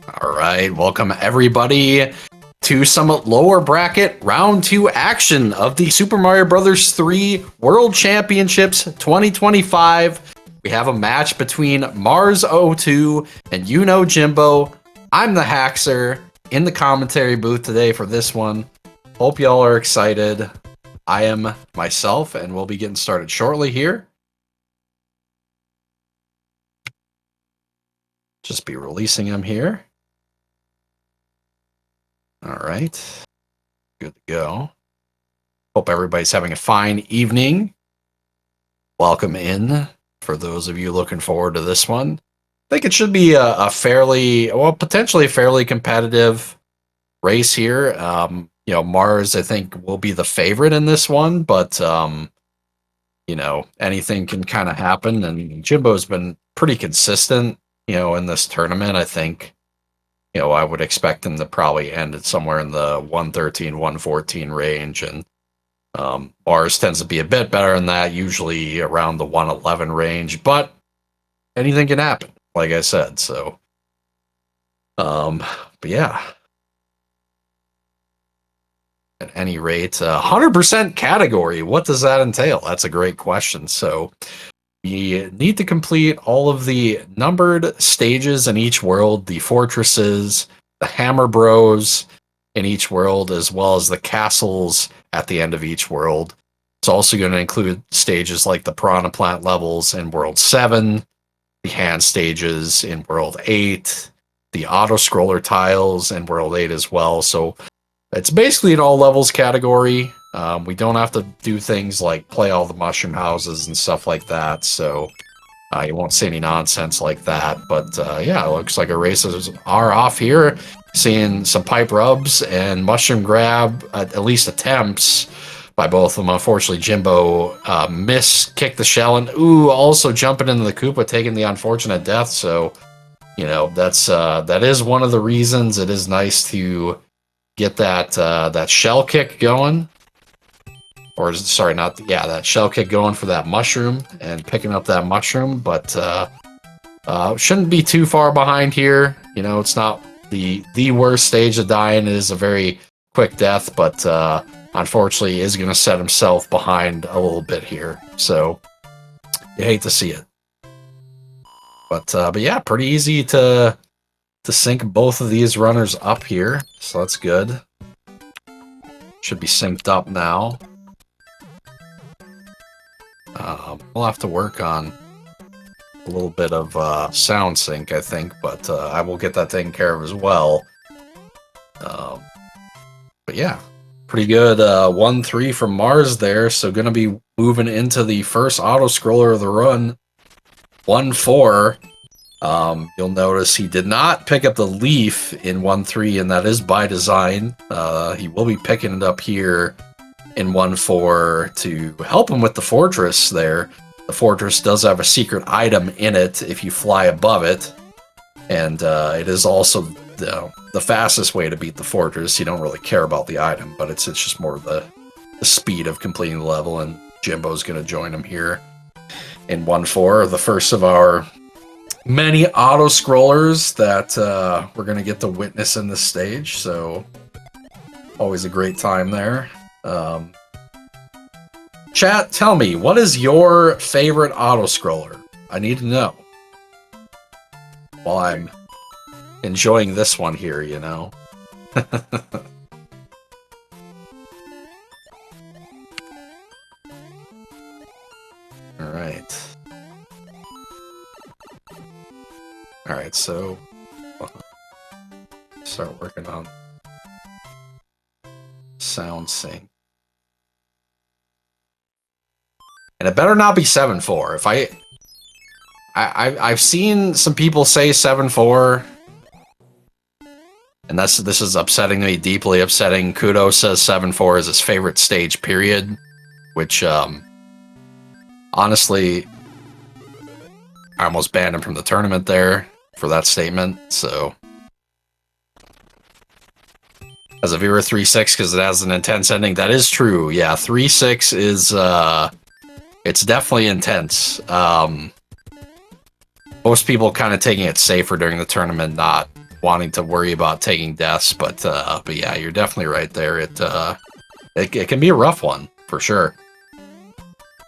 All right, welcome everybody to some lower bracket round 2 action of the Super Mario Bros. 3 World Championships 2025. We have a match between Mars02 and YouKnowJimbo. I'm the Haxer in the commentary booth today for this one. Hope y'all are excited. I am myself, and we'll be getting started shortly here. Just be releasing him here. All right. Good to go. Hope everybody's having a fine evening. Welcome in for those of you looking forward to this one. I think it should be a fairly, well, potentially fairly competitive race here. You know, Mars, I think, will be the favorite in this one, but, you know, anything can kind of happen. And Jimbo's been pretty consistent, you know, in this tournament. I think, you know, I would expect him to probably end it somewhere in the 113, 114 range. And Mars tends to be a bit better than that, usually around the 111 range. But anything can happen, like I said. So, but yeah. At any rate, 100% category. What does that entail? That's a great question. So we need to complete all of the numbered stages in each world, the fortresses, the Hammer Bros in each world, as well as the castles at the end of each world. It's also going to include stages like the Piranha Plant levels in World 7, the hand stages in World 8, the auto-scroller tiles in World 8 as well. So it's basically an all levels category. We don't have to do things like play all the mushroom houses and stuff like that, so you won't see any nonsense like that. But yeah, it looks like our races are off here. Seeing some pipe rubs and mushroom grab, at least attempts by both of them. Unfortunately, Jimbo kicked the shell, and also jumping into the Koopa, taking the unfortunate death. So, you know, that is one of the reasons it is nice to get that shell kick going. Or sorry, that shell kick going for that mushroom and picking up that mushroom, but shouldn't be too far behind here. You know, it's not the worst stage of dying. It is a very quick death, but unfortunately is going to set himself behind a little bit here. So you hate to see it, but yeah, pretty easy to sync both of these runners up here. So that's good. Should be synced up now. We'll have to work on a little bit of sound sync, I think, but I will get that taken care of as well. But yeah, pretty good 1-3 from Mars there. So going to be moving into the first auto-scroller of the run, 1-4. You'll notice he did not pick up the leaf in 1-3, and that is by design. He will be picking it up here in 1-4 to help him with the fortress there. The fortress does have a secret item in it if you fly above it, and it is also the fastest way to beat the fortress. You don't really care about the item, but it's just more the speed of completing the level, and Jimbo's going to join him here in 1-4, the first of our many auto-scrollers that we're going to get to witness in this stage, so always a great time there. Chat, tell me, what is your favorite auto-scroller? I need to know. While I'm enjoying this one here, you know. Alright. Alright, so start working on sound sync. And it better not be 7-4. If I've seen some people say 7-4, and this is upsetting me, deeply upsetting. Kudo says 7-4 is his favorite stage, period. Which, honestly, I almost banned him from the tournament there for that statement, so. As a viewer, 3-6 because it has an intense ending. That is true. Yeah, 3-6 is it's definitely intense. Most people kind of taking it safer during the tournament, not wanting to worry about taking deaths, but yeah, you're definitely right there. It can be a rough one for sure.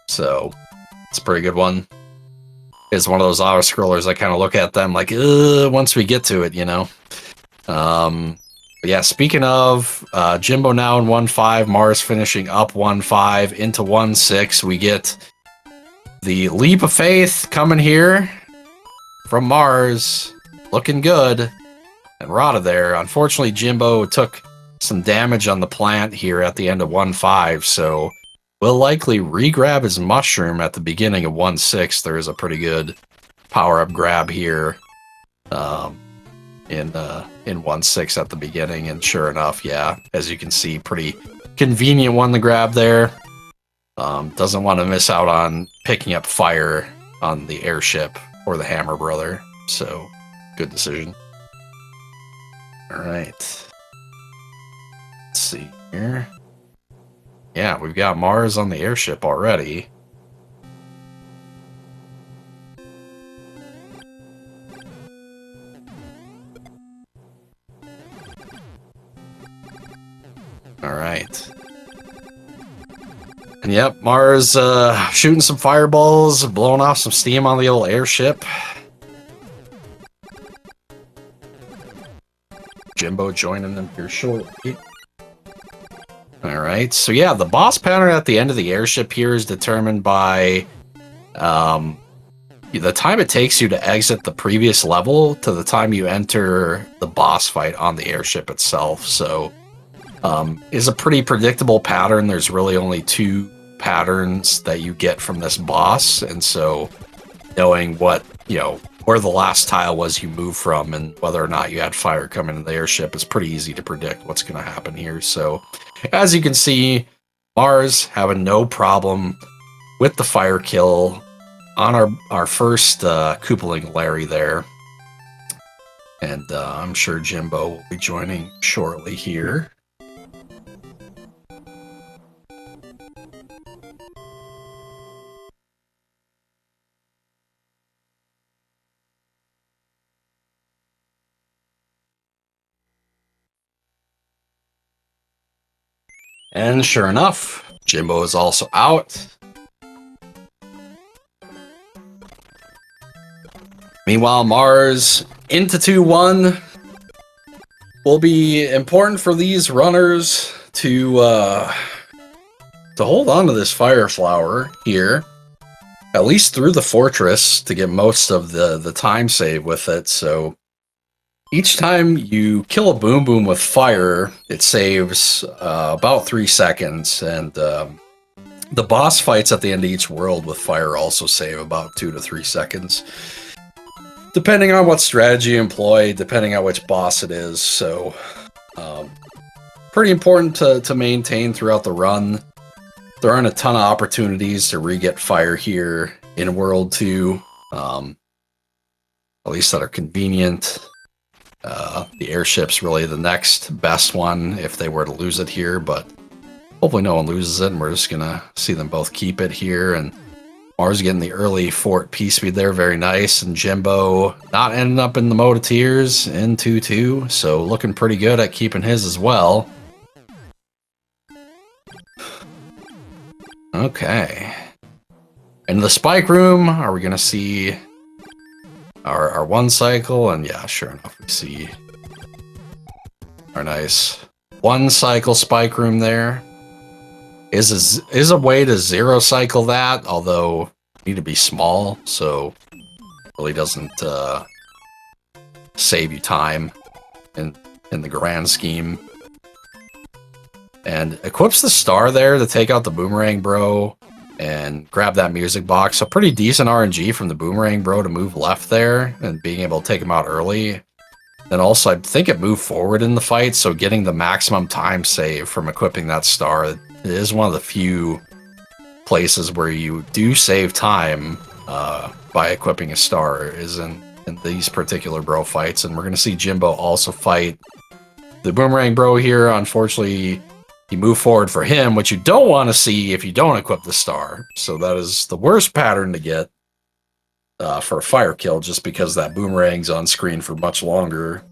So it's a pretty good one. It's one of those auto scrollers. I kind of look at them like, once we get to it, you know. Yeah, speaking of Jimbo now in 1-5, Mars finishing up 1-5 into 1-6. We get the leap of faith coming here from Mars, looking good, and Rada there. Unfortunately, Jimbo took some damage on the plant here at the end of 1-5, so will likely re-grab his mushroom at the beginning of 1-6. There is a pretty good power-up grab here in 1-6 at the beginning, and sure enough, yeah, as you can see, pretty convenient one to grab there. Doesn't want to miss out on picking up fire on the airship or the Hammer Brother, so good decision. All right. Let's see here. Yeah, we've got Mars on the airship already. All right. And yep, Mars shooting some fireballs, blowing off some steam on the old airship. Jimbo joining them here shortly. Alright, so yeah, the boss pattern at the end of the airship here is determined by the time it takes you to exit the previous level to the time you enter the boss fight on the airship itself. So is a pretty predictable pattern. There's really only 2 patterns that you get from this boss, and so knowing what, you know, where the last tile was you move from and whether or not you had fire coming into the airship is pretty easy to predict what's going to happen here. So as you can see, Mars having no problem with the fire kill on our first Koopaling Larry there. And I'm sure Jimbo will be joining shortly here. And sure enough, Jimbo is also out. Meanwhile, Mars into 2-1 will be important for these runners to hold on to this fire flower here, at least through the fortress, to get most of the time save with it. So each time you kill a Boom Boom with fire, it saves about 3 seconds, and the boss fights at the end of each world with fire also save about 2 to 3 seconds, depending on what strategy you employ, depending on which boss it is. So pretty important to maintain throughout the run. There aren't a ton of opportunities to re-get fire here in World 2, at least that are convenient. The airship's really the next best one if they were to lose it here, but hopefully no one loses it, and we're just gonna see them both keep it here. And Mars getting the early fort P-speed there, very nice, and Jimbo not ending up in the Mode of Tears in 2-2, so looking pretty good at keeping his as well. Okay. In the spike room, are we gonna see our 1 cycle? And yeah, sure enough, we see our nice 1 cycle spike room there. Is a way to 0 cycle that, although you need to be small, so really doesn't save you time in the grand scheme. And equips the star there to take out the Boomerang Bro and grab that music box. So pretty decent RNG from the Boomerang Bro to move left there and being able to take him out early. Then also, I think it moved forward in the fight, so getting the maximum time save from equipping that star is one of the few places where you do save time by equipping a star, is in these particular Bro fights. And we're going to see Jimbo also fight the Boomerang Bro here. Unfortunately, he moved forward for him, which you don't want to see if you don't equip the star. So that is the worst pattern to get for a fire kill, just because that Boomerang's on screen for much longer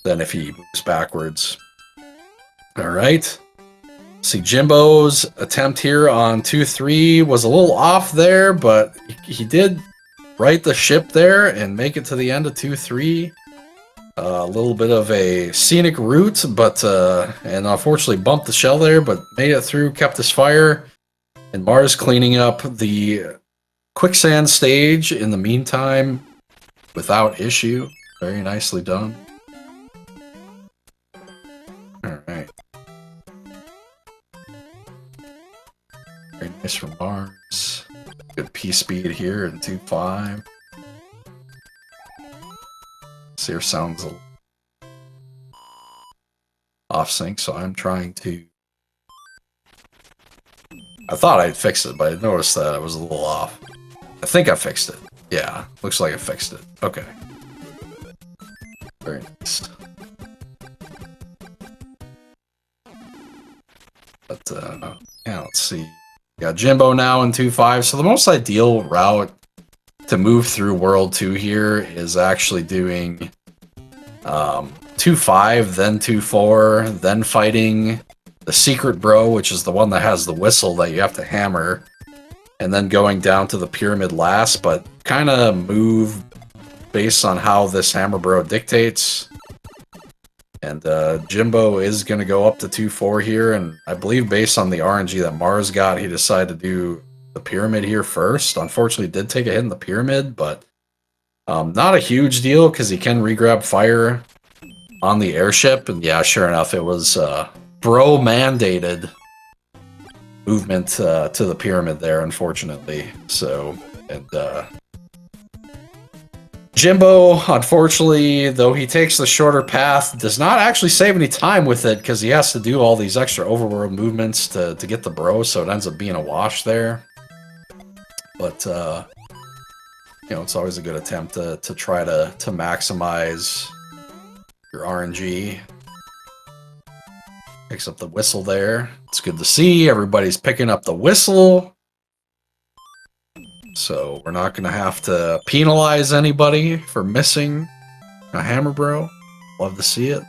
than if he moves backwards. All right. See, Jimbo's attempt here on 2-3 was a little off there, but he did right the ship there and make it to the end of 2-3. A little bit of a scenic route, but and unfortunately bumped the shell there, but made it through, kept his fire. And Mars cleaning up the quicksand stage in the meantime without issue. Very nicely done. All right. Very nice from Mars. Good P speed here in 2-5. Seer sounds a little off sync, so I'm trying to. I thought I'd fixed it, but I noticed that it was a little off. I think I fixed it. Yeah, looks like I fixed it. Okay. Very nice. But, yeah, let's see. Got Jimbo now in 2-5. So the most ideal route to move through World 2 here is actually doing 2-5, then 2-4, then fighting the secret bro, which is the one that has the whistle that you have to hammer, and then going down to the pyramid last, but kind of move based on how this hammer bro dictates. And Jimbo is going to go up to 2-4 here, and I believe based on the RNG that Mars got, he decided to do the pyramid here first. Unfortunately, did take a hit in the pyramid, but not a huge deal because he can regrab fire on the airship. And yeah, sure enough, it was bro mandated movement to the pyramid there, unfortunately. So, and Jimbo, unfortunately, though he takes the shorter path, does not actually save any time with it because he has to do all these extra overworld movements to get the bro, so it ends up being a wash there. But, you know, it's always a good attempt to try to maximize your RNG. Picks up the whistle there. It's good to see. Everybody's picking up the whistle. So we're not going to have to penalize anybody for missing a hammer bro. Love to see it.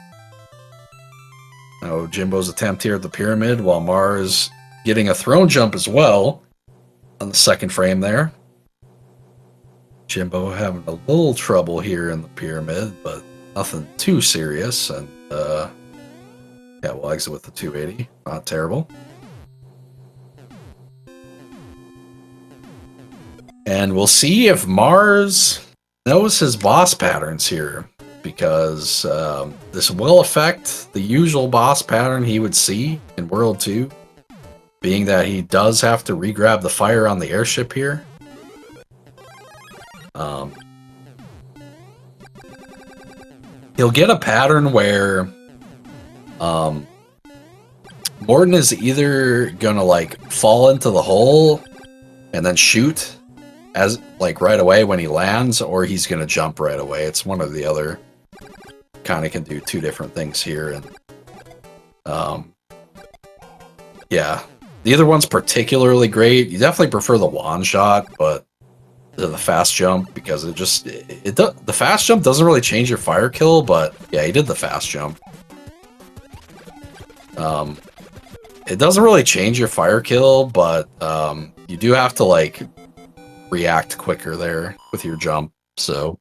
Now Jimbo's attempt here at the pyramid, while Mars getting a throne jump as well on the second frame there. Jimbo having a little trouble here in the pyramid, but nothing too serious. And yeah, we'll exit with the 280. Not terrible. And we'll see if Mars knows his boss patterns here, because this will affect the usual boss pattern he would see in World 2, being that he does have to regrab the fire on the airship here. He'll get a pattern where Morton is either gonna like fall into the hole and then shoot as like right away when he lands, or he's gonna jump right away. It's one or the other. Kind of can do two different things here, and yeah, the other one's particularly great. You definitely prefer the wand shot, but the fast jump, because the fast jump doesn't really change your fire kill, but yeah, he did the fast jump. It doesn't really change your fire kill, but you do have to like react quicker there with your jump. So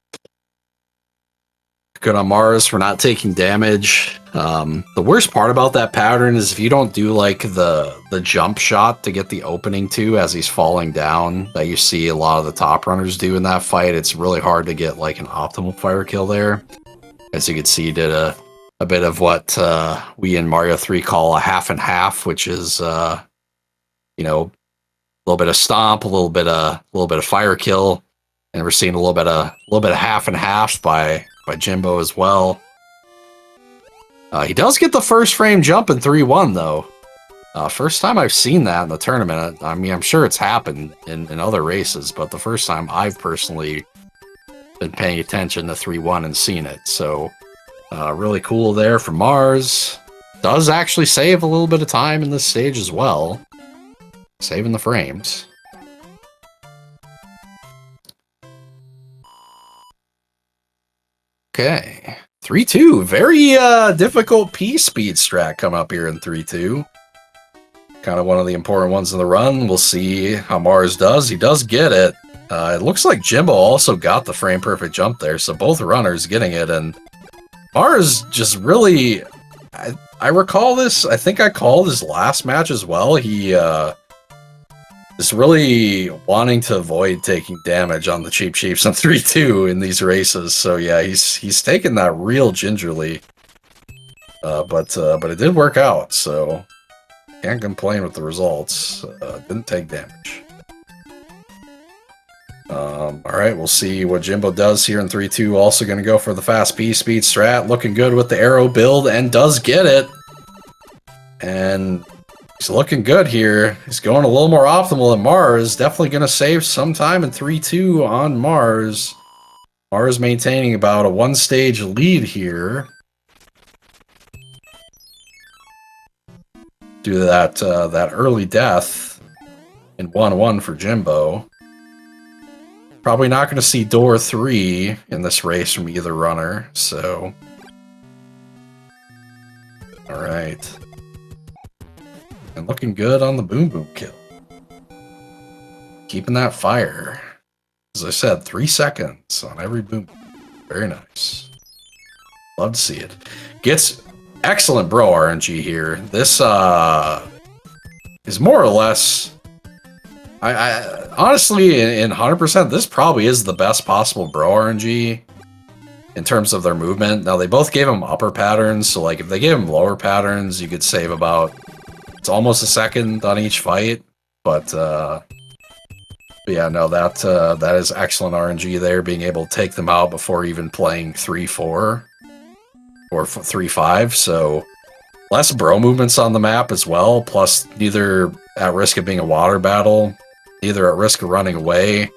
good on Mars for not taking damage. The worst part about that pattern is if you don't do like the jump shot to get the opening to as he's falling down that you see a lot of the top runners do in that fight, it's really hard to get like an optimal fire kill there. As you can see, he did a bit of what we in Mario 3 call a half and half, which is you know, a little bit of stomp, a little bit of fire kill, and we're seeing a little bit of half and half by Jimbo as well. He does get the first frame jump in 3-1 though. First time I've seen that in the tournament. I mean, I'm sure it's happened in other races, but the first time I've personally been paying attention to 3-1 and seen it. So really cool there for Mars. Does actually save a little bit of time in this stage as well. Saving the frames. Okay. 3-2. Very difficult P-speed strat come up here in 3-2. Kind of one of the important ones in the run. We'll see how Mars does. He does get it. It looks like Jimbo also got the frame perfect jump there, so both runners getting it, and Mars just really... I recall this, I think I called his last match as well. He is really wanting to avoid taking damage on the Cheap Chiefs on 3-2 in these races. So yeah, he's taken that real gingerly. But it did work out, so can't complain with the results. Didn't take damage. Alright, we'll see what Jimbo does here in 3-2. Also going to go for the fast P-speed strat. Looking good with the arrow build, and does get it. And he's looking good here. He's going a little more optimal than Mars. Definitely going to save some time in 3-2 on Mars. Mars maintaining about a one-stage lead here. Due to that early death in 1-1 for Jimbo. Probably not going to see door 3 in this race from either runner, so... Alright. And looking good on the Boom Boom kill. Keeping that fire. As I said, 3 seconds on every Boom Boom. Very nice. Love to see it. Gets excellent bro RNG here. This is more or less... I honestly, in 100%, this probably is the best possible bro RNG in terms of their movement. Now, they both gave him upper patterns, so like if they gave him lower patterns, you could save about, it's almost a second on each fight. But yeah, no, that is excellent RNG there, being able to take them out before even playing 3-4 or 3-5. So less bro movements on the map as well, plus neither at risk of being a water battle, neither at risk of running away.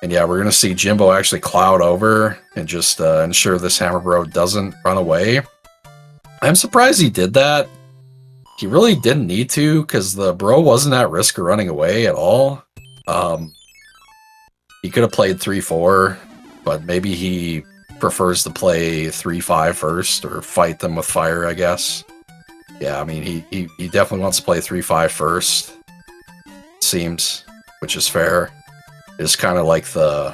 And yeah, we're going to see Jimbo actually cloud over and just ensure this Hammer Bro doesn't run away. I'm surprised he did that. He really didn't need to, because the bro wasn't at risk of running away at all. He could have played 3-4, but maybe he prefers to play 3-5 first, or fight them with fire, I guess. Yeah, I mean, he definitely wants to play 3-5 first, it seems, which is fair. It's kind of like the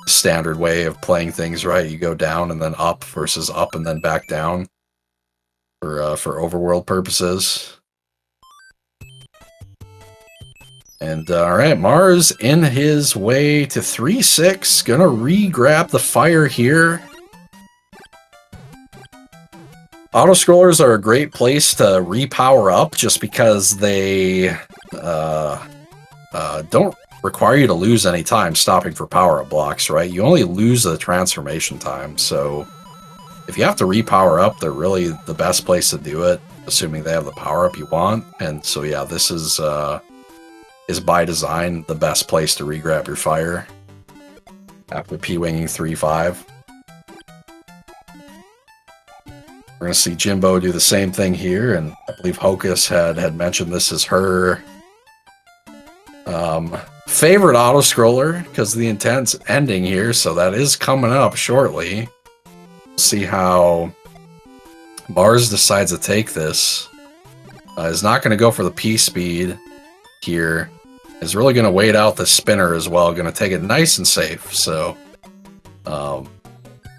standard way of playing things, right? You go down and then up versus up and then back down for overworld purposes. And alright, Mars in his way to 3-6, gonna re-grab the fire here. Auto-scrollers are a great place to re-power up just because they don't require you to lose any time stopping for power-up blocks, right? You only lose the transformation time, so if you have to re-power up, they're really the best place to do it, assuming they have the power-up you want. And so yeah, this is by design the best place to re-grab your fire after P-winging 3-5. We're going to see Jimbo do the same thing here, and I believe Hocus had mentioned this as her favorite auto-scroller, because the intent's ending here, so that is coming up shortly. See how Mars decides to take this. Is not going to go for the P-speed here. Is really going to wait out the spinner as well. Going to take it nice and safe, so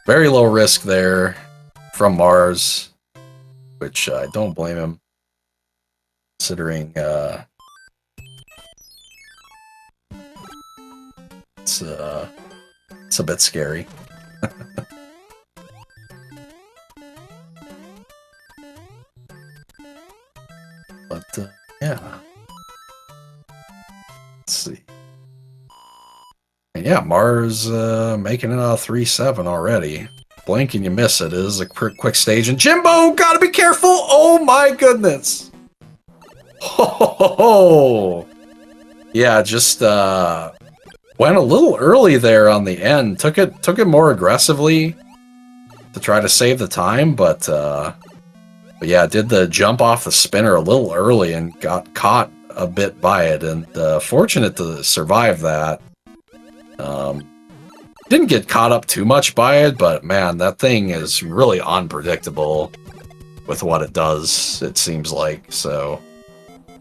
very low risk there from Mars, which I don't blame him, considering it's a bit scary. But yeah, let's see. And yeah, Mars making it out of 3-7 already. Blink and you miss it. It is a quick stage, and Jimbo, gotta be careful! Oh my goodness! Oh, yeah, just went a little early there on the end. Took it more aggressively to try to save the time, but yeah, did the jump off the spinner a little early and got caught a bit by it, and fortunate to survive that. Didn't get caught up too much by it, but man, that thing is really unpredictable with what it does, it seems like. So,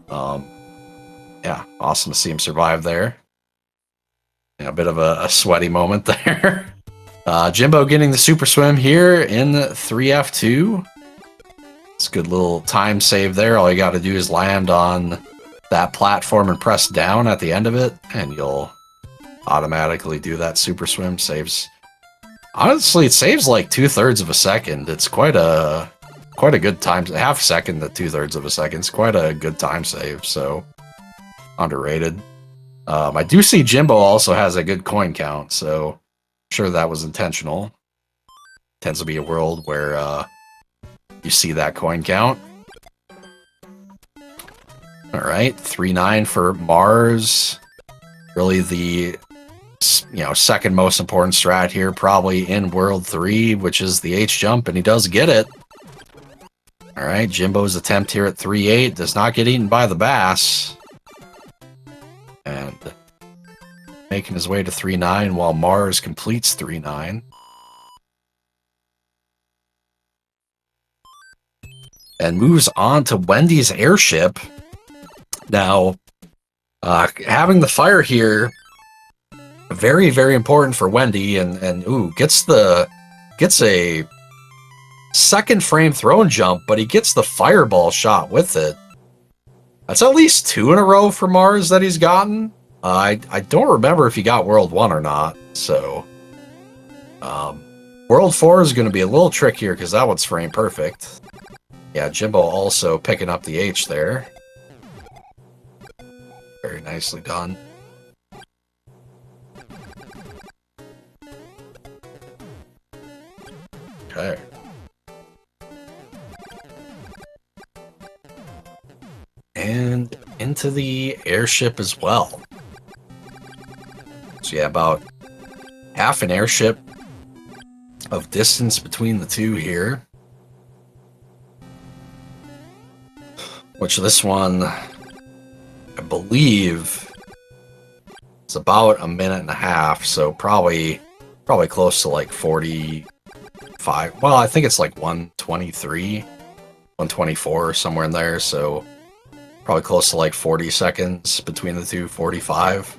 yeah, awesome to see him survive there. Yeah, a bit of a sweaty moment there. Jimbo getting the super swim here in 3F2. It's a good little time save there. All you got to do is land on that platform and press down at the end of it, and you'll automatically do that super swim. Saves, honestly, it saves like 2/3 of a second. It's quite a good time, half a second to 2/3 of a second. It's quite a good time save, so underrated. I do see Jimbo also has a good coin count, so I'm sure that was intentional. Tends to be a world where you see that coin count. All right, 3-9 for Mars. Really the second most important strat here, probably in World 3, which is the H jump, and he does get it. All right, Jimbo's attempt here at 3-8 does not get eaten by the bass. And making his way to 3-9 while Mars completes 3-9. And moves on to Wendy's airship. Now, having the fire here, very, very important for Wendy, and ooh, gets a second frame thrown jump, but he gets the fireball shot with it. That's at least 2 in a row for Mars that he's gotten. I don't remember if he got World 1 or not, so World 4 is going to be a little trickier because that one's frame perfect. Yeah, Jimbo also picking up the H there. Very nicely done. Okay. And into the airship as well. So yeah, about half an airship of distance between the two here. Which this one, I believe, is about a minute and a half, so probably close to like 45. Well, I think it's like 123, 124, somewhere in there, so probably close to like 40 seconds between the two, 45.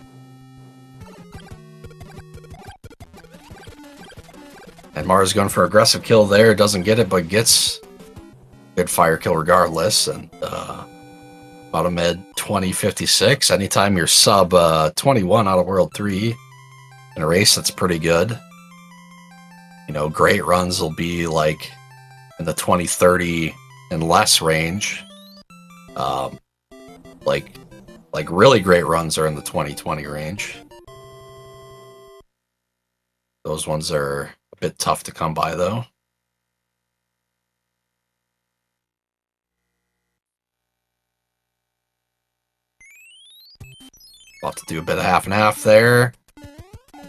And Mars going for aggressive kill there, doesn't get it, but gets good fire kill regardless, and about a mid 20:56. Anytime you're sub 21 out of World 3 in a race, that's pretty good. You know, great runs will be like in the 20:30 and less range. Like really great runs are in the 20:20 range. Those ones are a bit tough to come by, though. We'll have to do a bit of half and half there.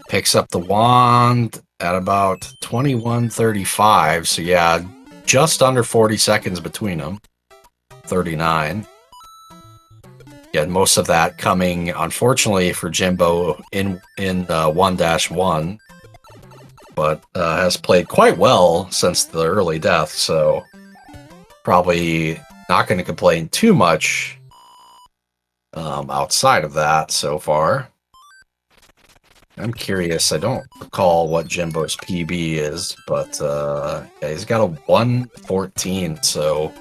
Picks up the wand at about 21:35. So yeah, just under 40 seconds between them. 39. Yeah, most of that coming, unfortunately, for Jimbo in 1-1. But has played quite well since the early death, so probably not going to complain too much outside of that so far. I'm curious, I don't recall what Jimbo's PB is, but yeah, he's got a 114, so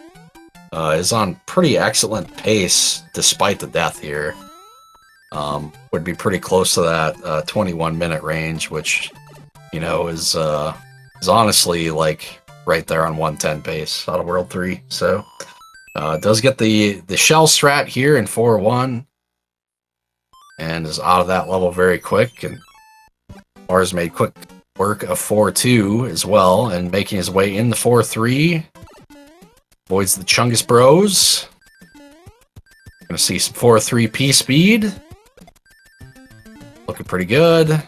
is on pretty excellent pace despite the death here. Would be pretty close to that 21-minute range, which, you know, is honestly like right there on 110 pace out of World 3. So does get the shell strat here in 4-1 and is out of that level very quick. And Mars made quick work of 4-2 as well, and making his way in the 4-3. Avoids the Chungus Bros. Gonna see some 4-3 P speed. Looking pretty good.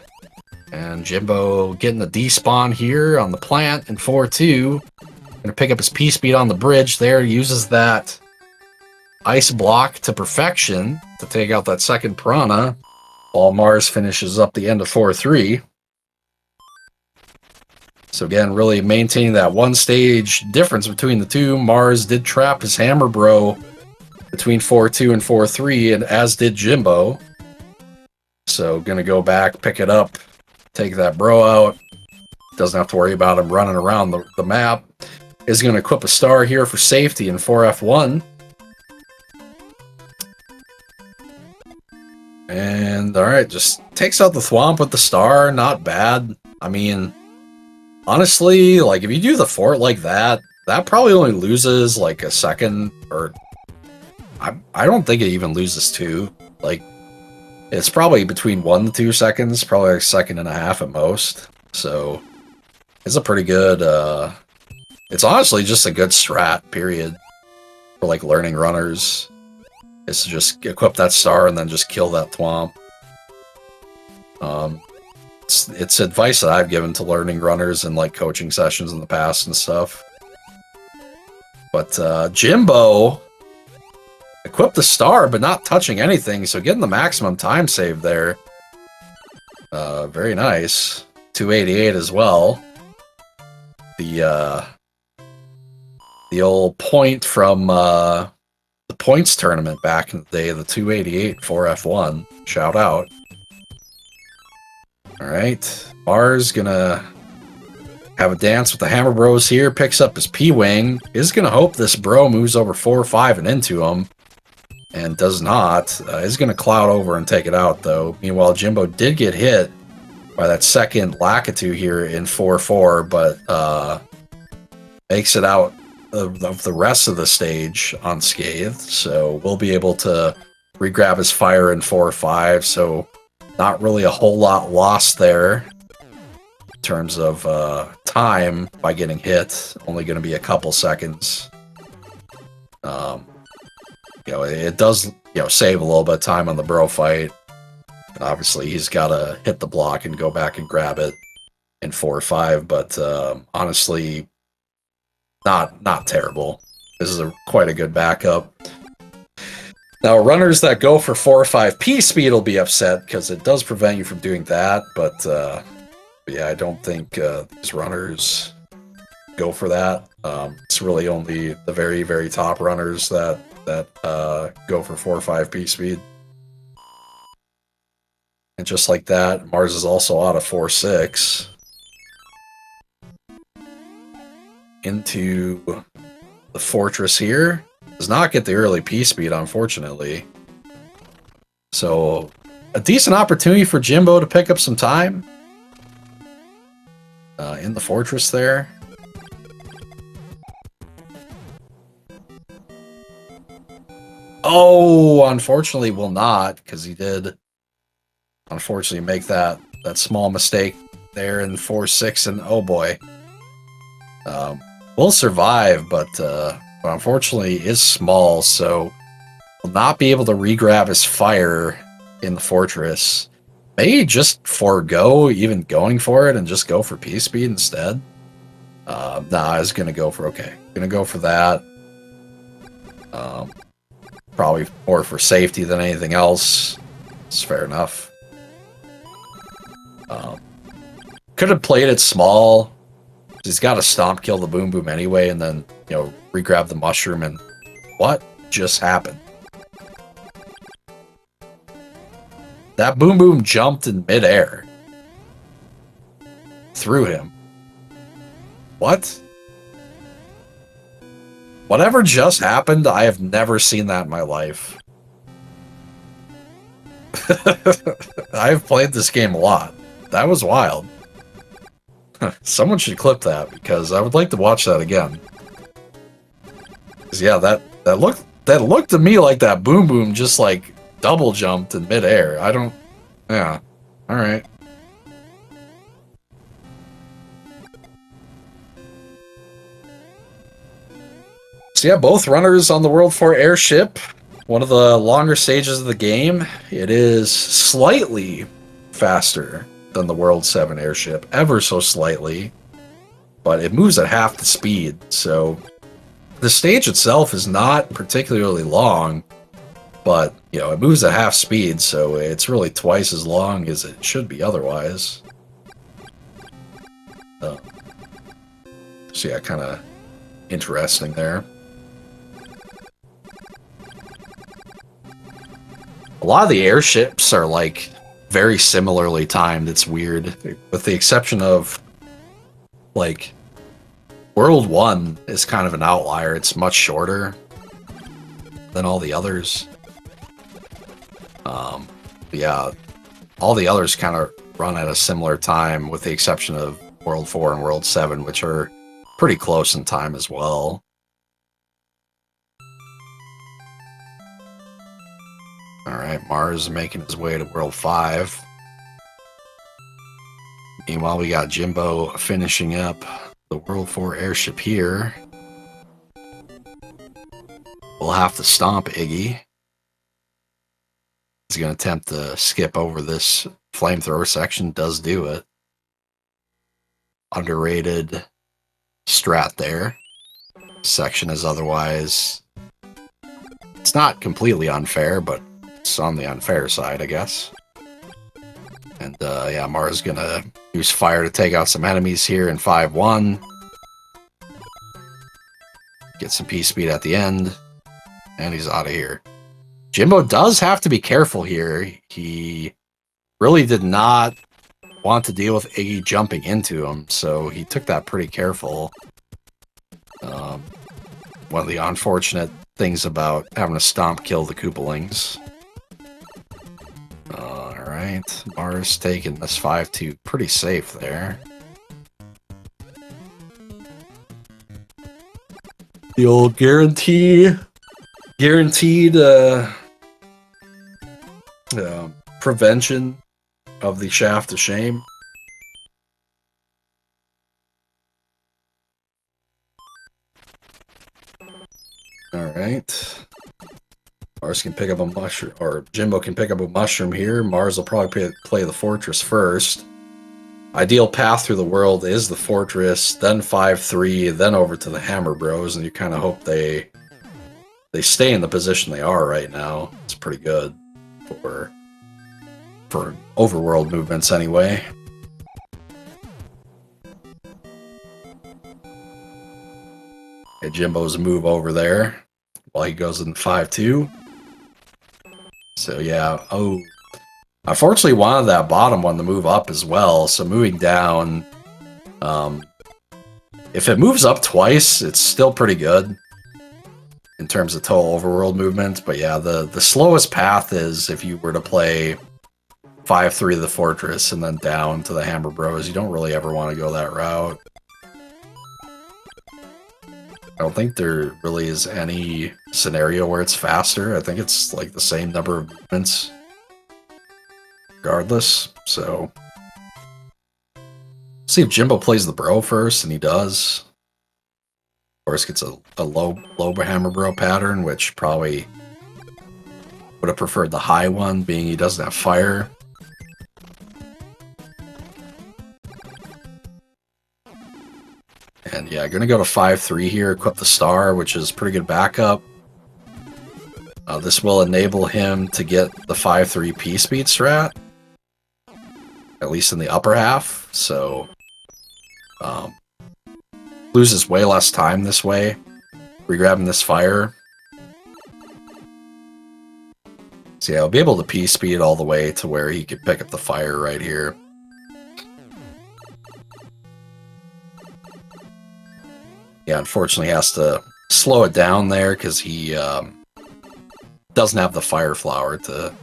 And Jimbo getting the despawn here on the plant in 4-2. Gonna pick up his P speed on the bridge there. Uses that ice block to perfection to take out that second piranha. While Mars finishes up the end of 4-3. So again, really maintaining that one stage difference between the two. Mars did trap his Hammer Bro between 4-2 and 4-3, and as did Jimbo. So gonna go back, pick it up, take that bro out. Doesn't have to worry about him running around the map. Is gonna equip a star here for safety in 4F1. And alright, just takes out the Thwomp with the star, not bad. I mean, honestly, like if you do the fort like that, that probably only loses like a second, or I don't think it even loses 2. Like, it's probably between 1 to 2 seconds, probably like a second and a half at most. So, it's a pretty good, it's honestly just a good strat, period, for like learning runners. Is to just equip that star and then just kill that Thwomp. It's advice that I've given to learning runners in like coaching sessions in the past and stuff. But Jimbo equipped the star, but not touching anything, so getting the maximum time save there. Very nice. 288 as well. The old point from the points tournament back in the day, the 288 4F1. Shout out. Alright, Mars gonna have a dance with the Hammer Bros here, picks up his P-Wing, is gonna hope this bro moves over 4 or 5 and into him, and does not. Is gonna cloud over and take it out though. Meanwhile, Jimbo did get hit by that second Lakitu here in 4-4, but makes it out of the rest of the stage unscathed, so we'll be able to regrab his fire in 4-5, so not really a whole lot lost there in terms of time by getting hit. Only going to be a couple seconds. You know, it does, you know, save a little bit of time on the bro fight, and obviously he's got to hit the block and go back and grab it in 4-5, but honestly, not terrible. This is quite a good backup. Now, runners that go for 4 or 5 P speed will be upset because it does prevent you from doing that, but yeah, I don't think these runners go for that. It's really only the very, very top runners that go for 4 or 5 P speed. And just like that, Mars is also out of 4-6. Into the fortress here. Does not get the early P speed, unfortunately. So, a decent opportunity for Jimbo to pick up some time in the fortress there. Oh, unfortunately will not, because he did unfortunately make that small mistake there in 4-6, and oh boy. Will survive, but unfortunately is small, so will not be able to regrab his fire in the fortress. May just forego even going for it and just go for P speed instead. Nah, I was gonna go for Gonna go for that. Probably more for safety than anything else. It's fair enough. Could have played it small. He's got to stomp kill the Boom Boom anyway, and then, you know, regrab the mushroom, and what just happened? That Boom Boom jumped in midair. Through him. What? Whatever just happened, I have never seen that in my life. I've played this game a lot. That was wild. Someone should clip that, because I would like to watch that again. 'Cause yeah, that looked to me like that Boom Boom just like double jumped in midair. I don't. Yeah. All right. So yeah, both runners on the World 4 airship. One of the longer stages of the game. It is slightly faster than the World 7 airship, ever so slightly, but it moves at half the speed, so the stage itself is not particularly long, but, you know, it moves at half speed, so it's really twice as long as it should be otherwise. So yeah, kind of interesting there. A lot of the airships are like very similarly timed. It's weird, with the exception of like World 1 is kind of an outlier. It's much shorter than all the others. Yeah, all the others kind of run at a similar time, with the exception of World 4 and World 7, which are pretty close in time as well. Alright, Mars making his way to World 5. Meanwhile, we got Jimbo finishing up the World 4 airship here. We'll have to stomp Iggy. He's going to attempt to skip over this flamethrower section. Does do it. Underrated strat there. Section is otherwise... It's not completely unfair, but it's on the unfair side, I guess. And yeah, Mars going to use fire to take out some enemies here in 5-1. Get some P-speed at the end. And he's out of here. Jimbo does have to be careful here. He really did not want to deal with Iggy jumping into him, so he took that pretty careful. One of the unfortunate things about having to stomp kill the Koopalings. Alright, Mars taking this 5-2 pretty safe there. The old guaranteed prevention of the shaft of shame. Alright. Mars can pick up a mushroom, or Jimbo can pick up a mushroom here. Mars will probably play the fortress first. Ideal path through the world is the fortress, then 5-3, then over to the Hammer Bros, and you kind of hope they stay in the position they are right now. It's pretty good for overworld movements anyway. Okay, Jimbo's move over there while he goes in 5-2. So yeah, oh, unfortunately wanted that bottom one to move up as well, so moving down, if it moves up twice, it's still pretty good in terms of total overworld movement. But yeah, the slowest path is if you were to play 5-3 to the fortress and then down to the Hammer Bros. You don't really ever want to go that route. I don't think there really is any scenario where it's faster. I think it's like the same number of movements regardless. So see if Jimbo plays the bro first, and he does. Of course, gets a low Hammer Bro pattern, which probably would have preferred the high one, being he doesn't have fire. And yeah, gonna go to 5-3 here, equip the star, which is pretty good backup. This will enable him to get the 5-3 P-speed strat, at least in the upper half, so loses way less time this way, regrabbing this fire. So yeah, I'll be able to P-speed all the way to where he could pick up the fire right here. Yeah, unfortunately has to slow it down there because he doesn't have the fire flower to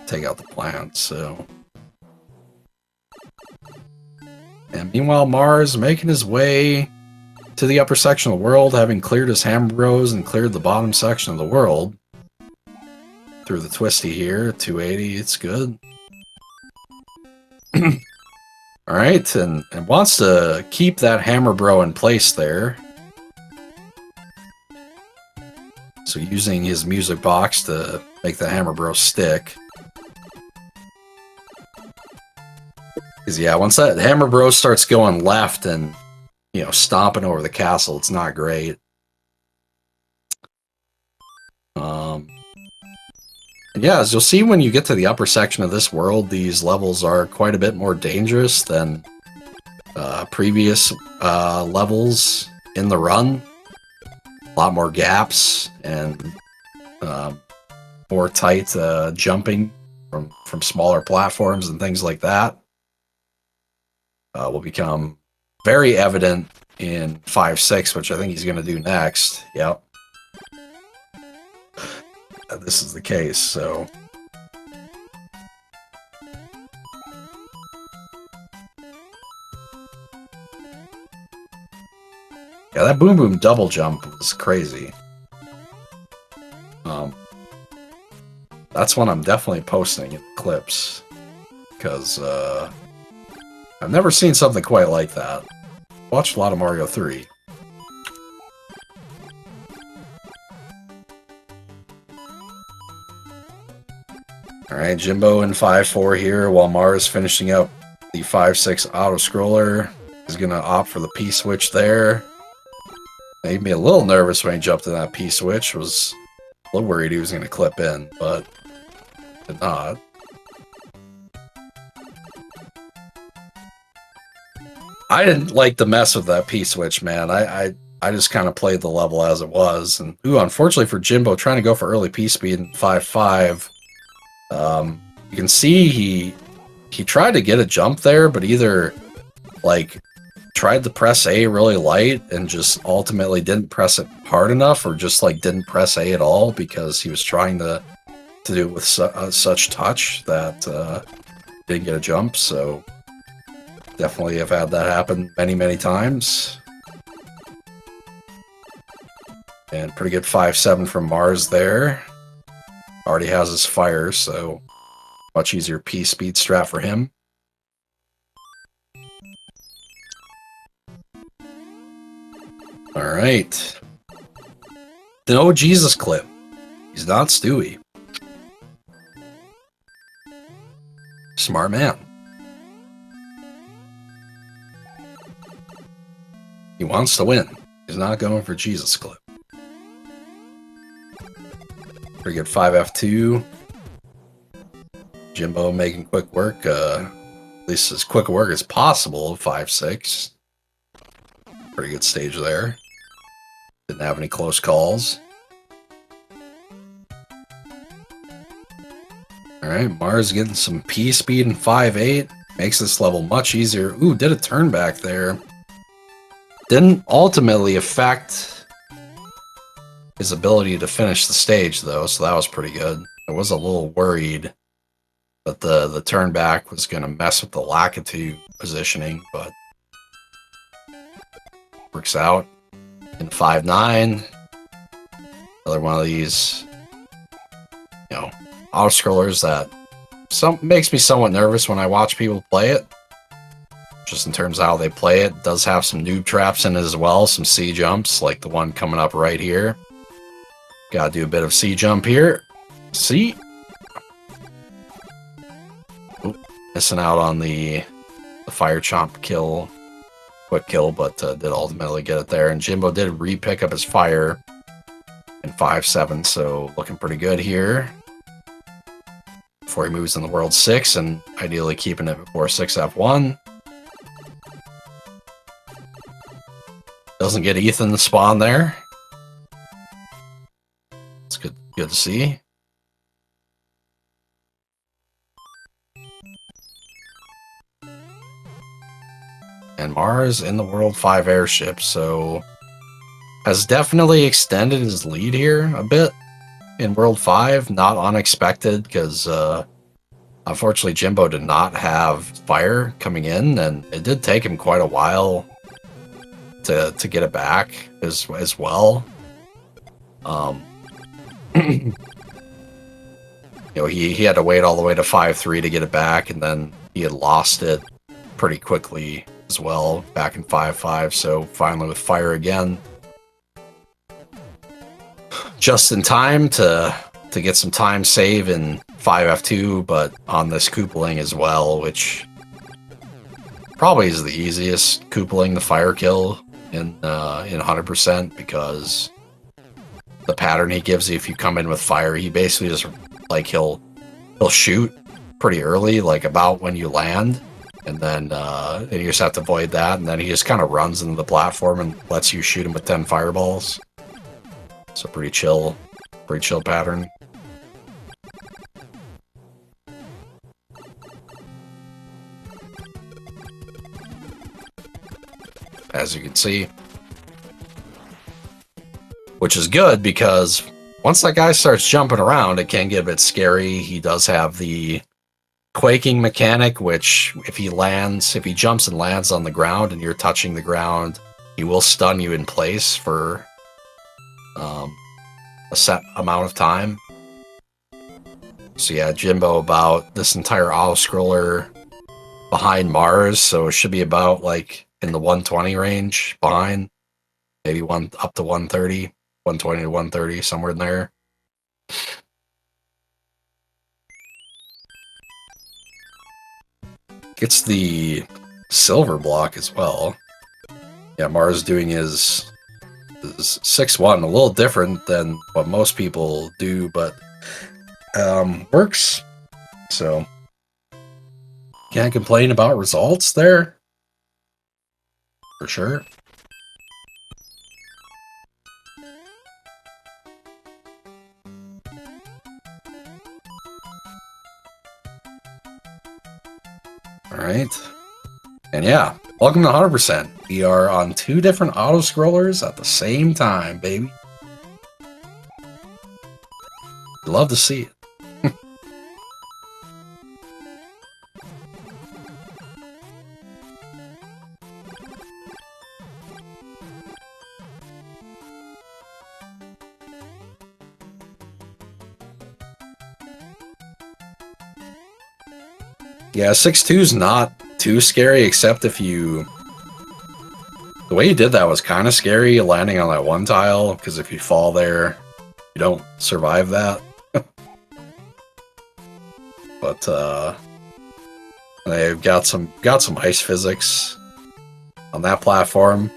take out the plant, so... And meanwhile, Mars making his way to the upper section of the world, having cleared his Hammer Bros and cleared the bottom section of the world. Through the twisty here, 280, it's good. Alright, and wants to keep that Hammer Bro in place there. So using his music box to make the Hammer Bro stick. Because yeah, once that Hammer Bro starts going left and, you know, stomping over the castle, it's not great. And yeah, as you'll see when you get to the upper section of this world, these levels are quite a bit more dangerous than previous levels in the run. A lot more gaps and more tight jumping from smaller platforms and things like that will become very evident in 5-6, which I think he's going to do next. Yep. This is the case, so... Yeah, that boom boom double jump was crazy. That's one I'm definitely posting in clips, because I've never seen something quite like that. Watched a lot of Mario 3. Alright, Jimbo in 5-4 here, while Mars finishing up the 5-6 auto-scroller. He's going to opt for the P-switch there. Made me a little nervous when he jumped in that P-switch. Was a little worried he was going to clip in, but did not. I didn't like the mess with that P-switch, man. I just kind of played the level as it was. And, ooh, unfortunately for Jimbo, trying to go for early P-speed in 5-5, you can see he tried to get a jump there, but either, like, tried to press A really light and just ultimately didn't press it hard enough, or just, like, didn't press A at all because he was trying to do it with such touch that didn't get a jump, so definitely have had that happen many, many times. And pretty good 5-7 from Mars there. Already has his fire, so much easier P-speed strat for him. Alright. No Jesus clip. He's not Stewie. Smart man. He wants to win. He's not going for Jesus clip. Pretty good 5F2. Jimbo making quick work. At least as quick work as possible. 5-6. Pretty good stage there. Didn't have any close calls. Alright, Mars getting some P speed in 5-8. Makes this level much easier. Ooh, did a turn back there. Didn't ultimately affect his ability to finish the stage, though, so that was pretty good. I was a little worried that the turn back was going to mess with the Lakitu positioning, but works out. In 5-9, another one of these, you know, auto-scrollers that makes me somewhat nervous when I watch people play it. Just in terms of how they play it. It does have some noob traps in it as well, some C jumps, like the one coming up right here. Gotta do a bit of C jump here. C. Oop, missing out on the fire chomp kill. Quick kill, but did ultimately get it there. And Jimbo did re-pick up his fire in 5-7, so looking pretty good here. Before he moves in the World 6, and ideally keeping it before 6F1. Doesn't get Ethan the spawn there. It's good to see. And Mars in the World 5 airship, so has definitely extended his lead here a bit in World 5. Not unexpected, because unfortunately Jimbo did not have fire coming in, and it did take him quite a while to get it back as well. You know, he had to wait all the way to 5-3 to get it back, and then he had lost it pretty quickly as well back in 5-5, so finally with fire again. Just in time to get some time save in 5F2, but on this Koopaling as well, which probably is the easiest Koopaling to fire kill in 100%, because the pattern he gives you if you come in with fire, he basically just, like, he'll shoot pretty early, like about when you land, And then you just have to avoid that, and then he just kind of runs into the platform and lets you shoot him with 10 fireballs. So pretty chill pattern. As you can see. Which is good, because once that guy starts jumping around, it can get a bit scary. He does have the quaking mechanic, which if he jumps and lands on the ground and you're touching the ground, he will stun you in place for a set amount of time. So yeah, Jimbo about this entire auto-scroller behind Mars, so it should be about like in the 120 range behind. Maybe up to 130, 120 to 130, somewhere in there. Gets the silver block as well. Yeah, Mars doing his 6-1, a little different than what most people do, but works. So can't complain about results there, for sure. Alright. And yeah, welcome to 100%. We are on 2 different auto-scrollers at the same time, baby. Love to see it. Yeah, 6-2 is not too scary, except if you... The way you did that was kind of scary, landing on that one tile, because if you fall there, you don't survive that. But, they've got some ice physics on that platform.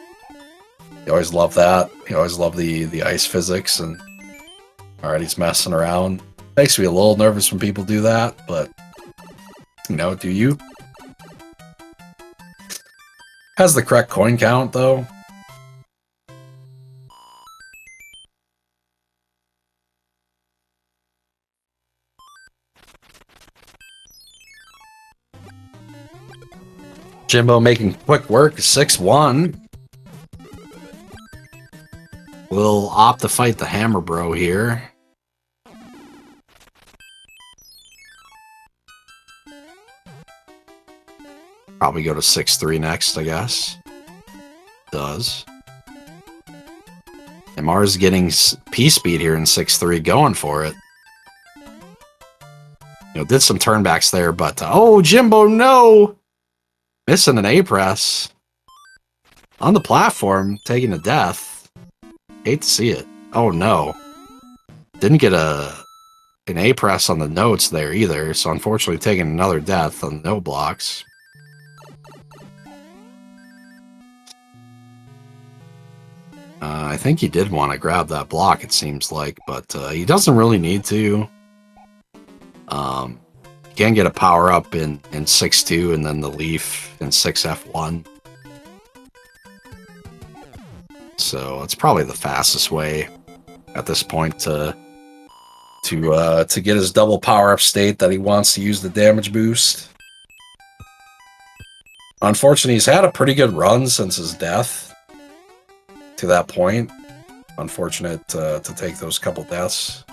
You always love that. You always love the ice physics, and... Alright, he's messing around. Makes me a little nervous when people do that, but... You know, do you? Has the correct coin count, though. Jimbo making quick work, 6-1. We'll opt to fight the Hammer Bro here. Probably go to 6-3 next, I guess. Does. And Mars getting P-speed here in 6-3, going for it. You know, did some turnbacks there, but... oh, Jimbo, no! Missing an A-press. On the platform, taking a death. Hate to see it. Oh, no. Didn't get an A-press on the notes there either, so unfortunately taking another death on the note blocks. I think he did want to grab that block, it seems like, but he doesn't really need to. He can get a power-up in 6-2 and then the leaf in 6F1. So it's probably the fastest way at this point to get his double power-up state that he wants to use the damage boost. Unfortunately, he's had a pretty good run since his death. To that point, unfortunate to take those couple deaths.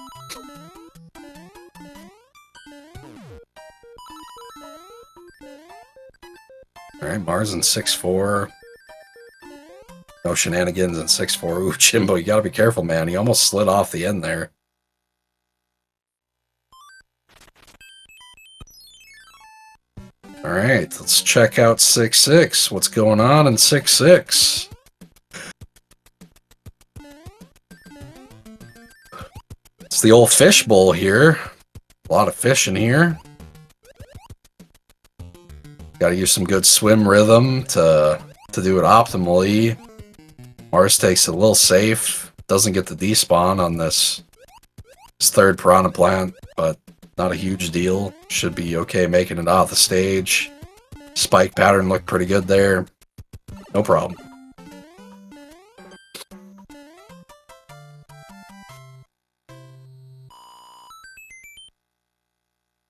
Alright, Mars in 6-4. No shenanigans in 6-4. Ooh, Jimbo, you gotta be careful, man. He almost slid off the end there. Alright, let's check out 6-6. What's going on in 6-6? It's the old fish bowl here. A lot of fish in here. Gotta use some good swim rhythm to do it optimally. Mars takes it a little safe. Doesn't get the despawn on this third piranha plant, but not a huge deal. Should be okay making it off the stage. Spike pattern looked pretty good there. No problem.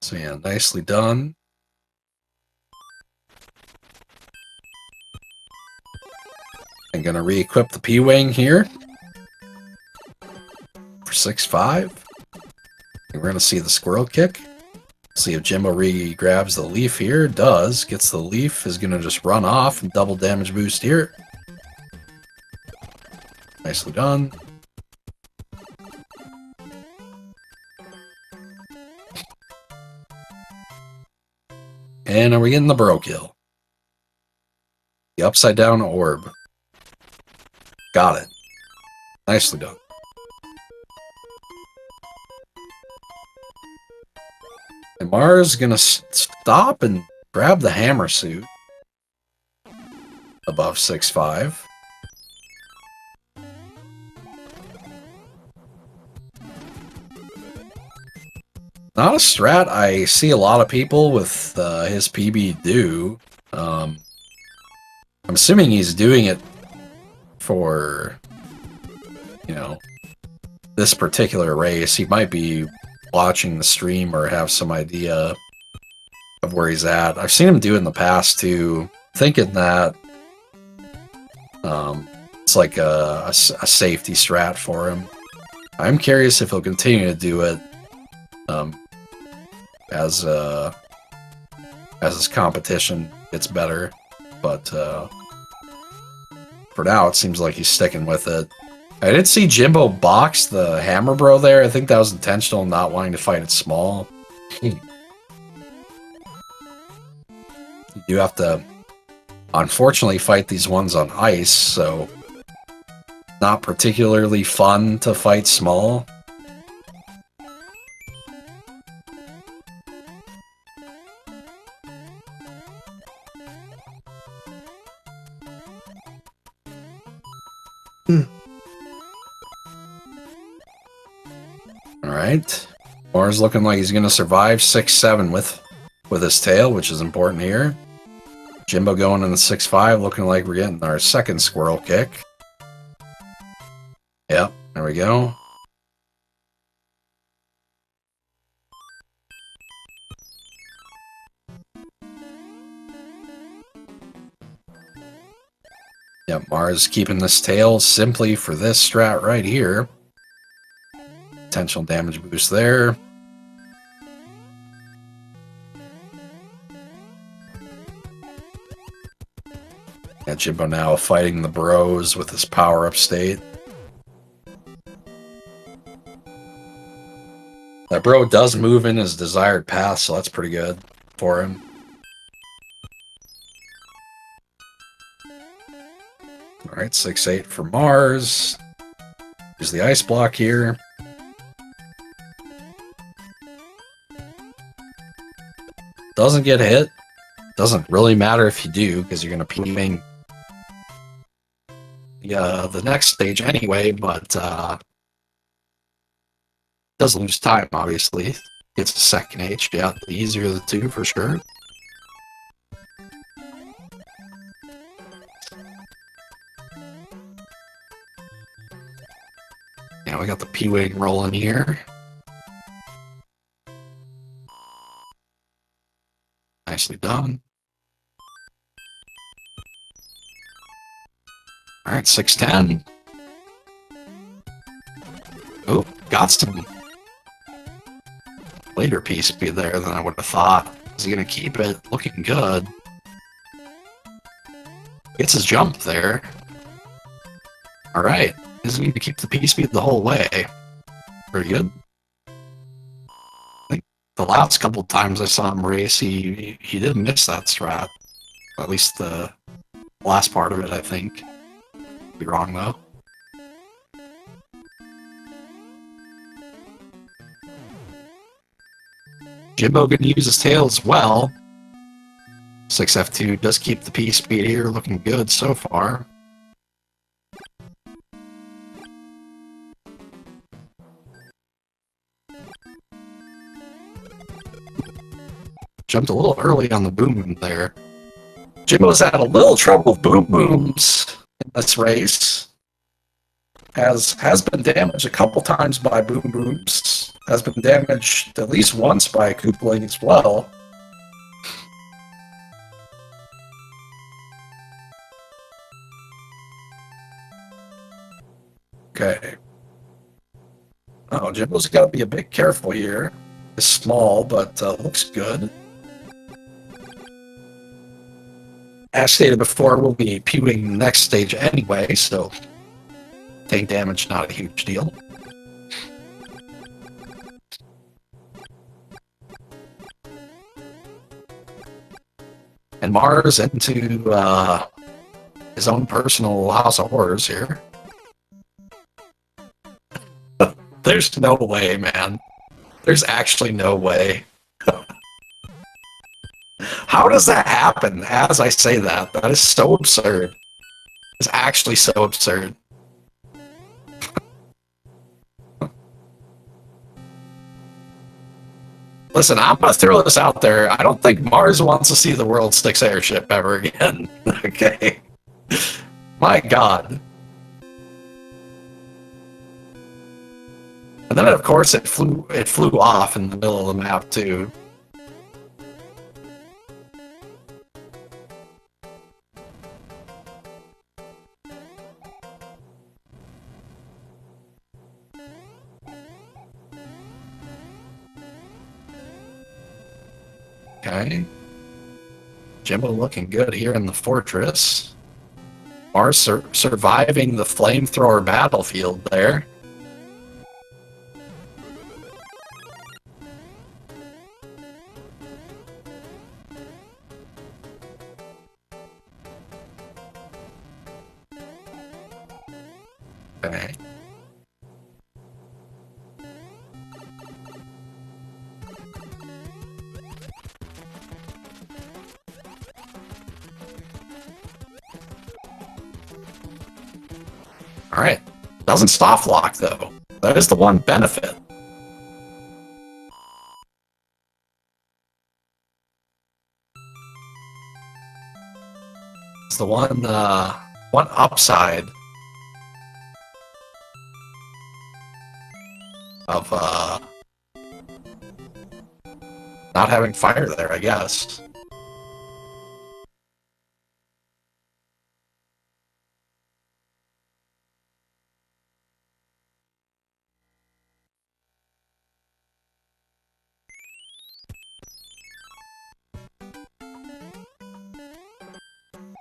So yeah, nicely done. I'm gonna re-equip the P-Wing here for 6-5. We're gonna see the squirrel kick. See if Jimbo re-grabs the leaf here. Does. Gets the leaf. Is gonna just run off and double damage boost here. Nicely done. And are we getting the bro kill? The upside down orb. Got it. Nicely done. And Mars gonna stop and grab the hammer suit above 6-5. Not a strat I see a lot of people with his PB do. I'm assuming he's doing it for, you know, this particular race. He might be watching the stream or have some idea of where he's at. I've seen him do it in the past too, thinking that it's like a safety strat for him. I'm curious if he'll continue to do it as his competition gets better, but for now it seems like he's sticking with it. I did see Jimbo box the hammer bro there. I think that was intentional, not wanting to fight it small. You do have to, unfortunately, fight these ones on ice, so not particularly fun to fight small. Alright. Mars looking like he's going to survive 6-7 with his tail, which is important here. Jimbo going in the 6-5, looking like we're getting our second squirrel kick. Yep, there we go. Yep, Mars keeping this tail simply for this strat right here. Potential damage boost there. Yeah, Jimbo now fighting the bros with his power-up state. That bro does move in his desired path, so that's pretty good for him. Alright, 6-8 for Mars. Use the ice block here. Doesn't get hit. Doesn't really matter if you do, because you're going to P-Wing the next stage anyway, but does lose time, obviously. Gets a second H. Yeah, the easier of the two, for sure. Yeah, we got the P-Wing rolling here. Nicely done. Alright, 6-10. Oh, got some later piece speed there than I would have thought. Is he going to keep it? Looking good. Gets his jump there. Alright. He's going to keep the P speed the whole way. Pretty good. I think the last couple times I saw him race, he didn't miss that strat. At least the last part of it, I think. Be wrong, though. Jimbo gonna use his tail as well. 6F2 does keep the P speed here, looking good so far. Jumped a little early on the boom there. Jimbo's had a little trouble with boom booms in this race. Has been damaged a couple times by boom booms. Has been damaged at least once by a Koopling as well. Okay. Oh, Jimbo's got to be a bit careful here. It's small, but looks good. As stated before, we'll be pewing the next stage anyway, so tank damage not a huge deal. And Mars into his own personal house of horrors here. There's no way, man. There's actually no way. How does that happen as I say that? That is so absurd. It's actually so absurd. Listen, I'm gonna throw this out there. I don't think Mars wants to see the World Six airship ever again. Okay. My God. And then, of course, it flew off in the middle of the map too. Okay. Jimbo looking good here in the fortress. Mars surviving the flamethrower battlefield there. Okay. Alright. Doesn't soft lock though. That is the one benefit. It's the one upside of not having fire there, I guess.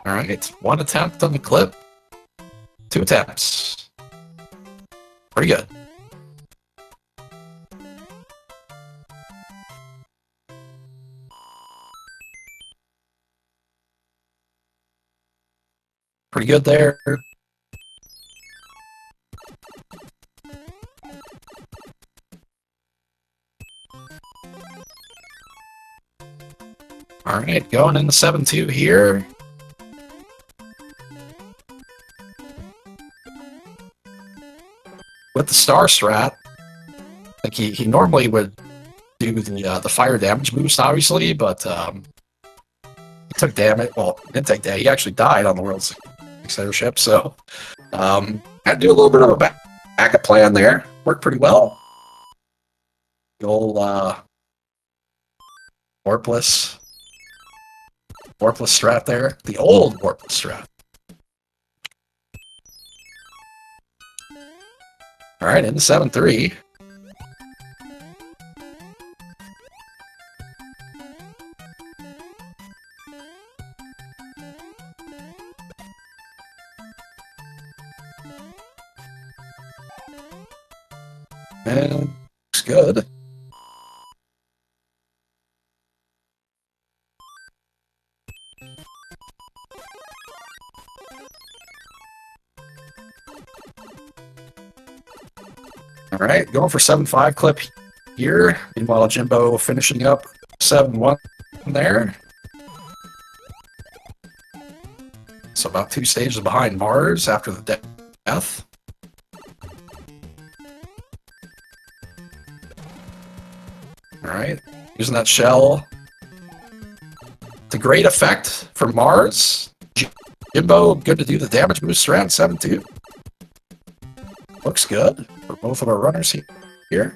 Alright, one attempt on the clip. 2 attempts. Pretty good. Pretty good there. Alright, going into 7-2 here. With the star strat, like he normally would do the fire damage boost, obviously, but he took damage. Well, he didn't take damage. He actually died on the World Six airship, so had to do a little bit of a backup plan there. Worked pretty well. The old warpless strat there. The old warpless strat. Alright, into 7-3. And looks good. Alright, going for 7-5 clip here. Meanwhile, Jimbo finishing up 7-1 there. So about 2 stages behind Mars after the death. Alright, using that shell to great effect for Mars. Jimbo, good to do the damage boost around 7-2. Looks good for both of our runners here.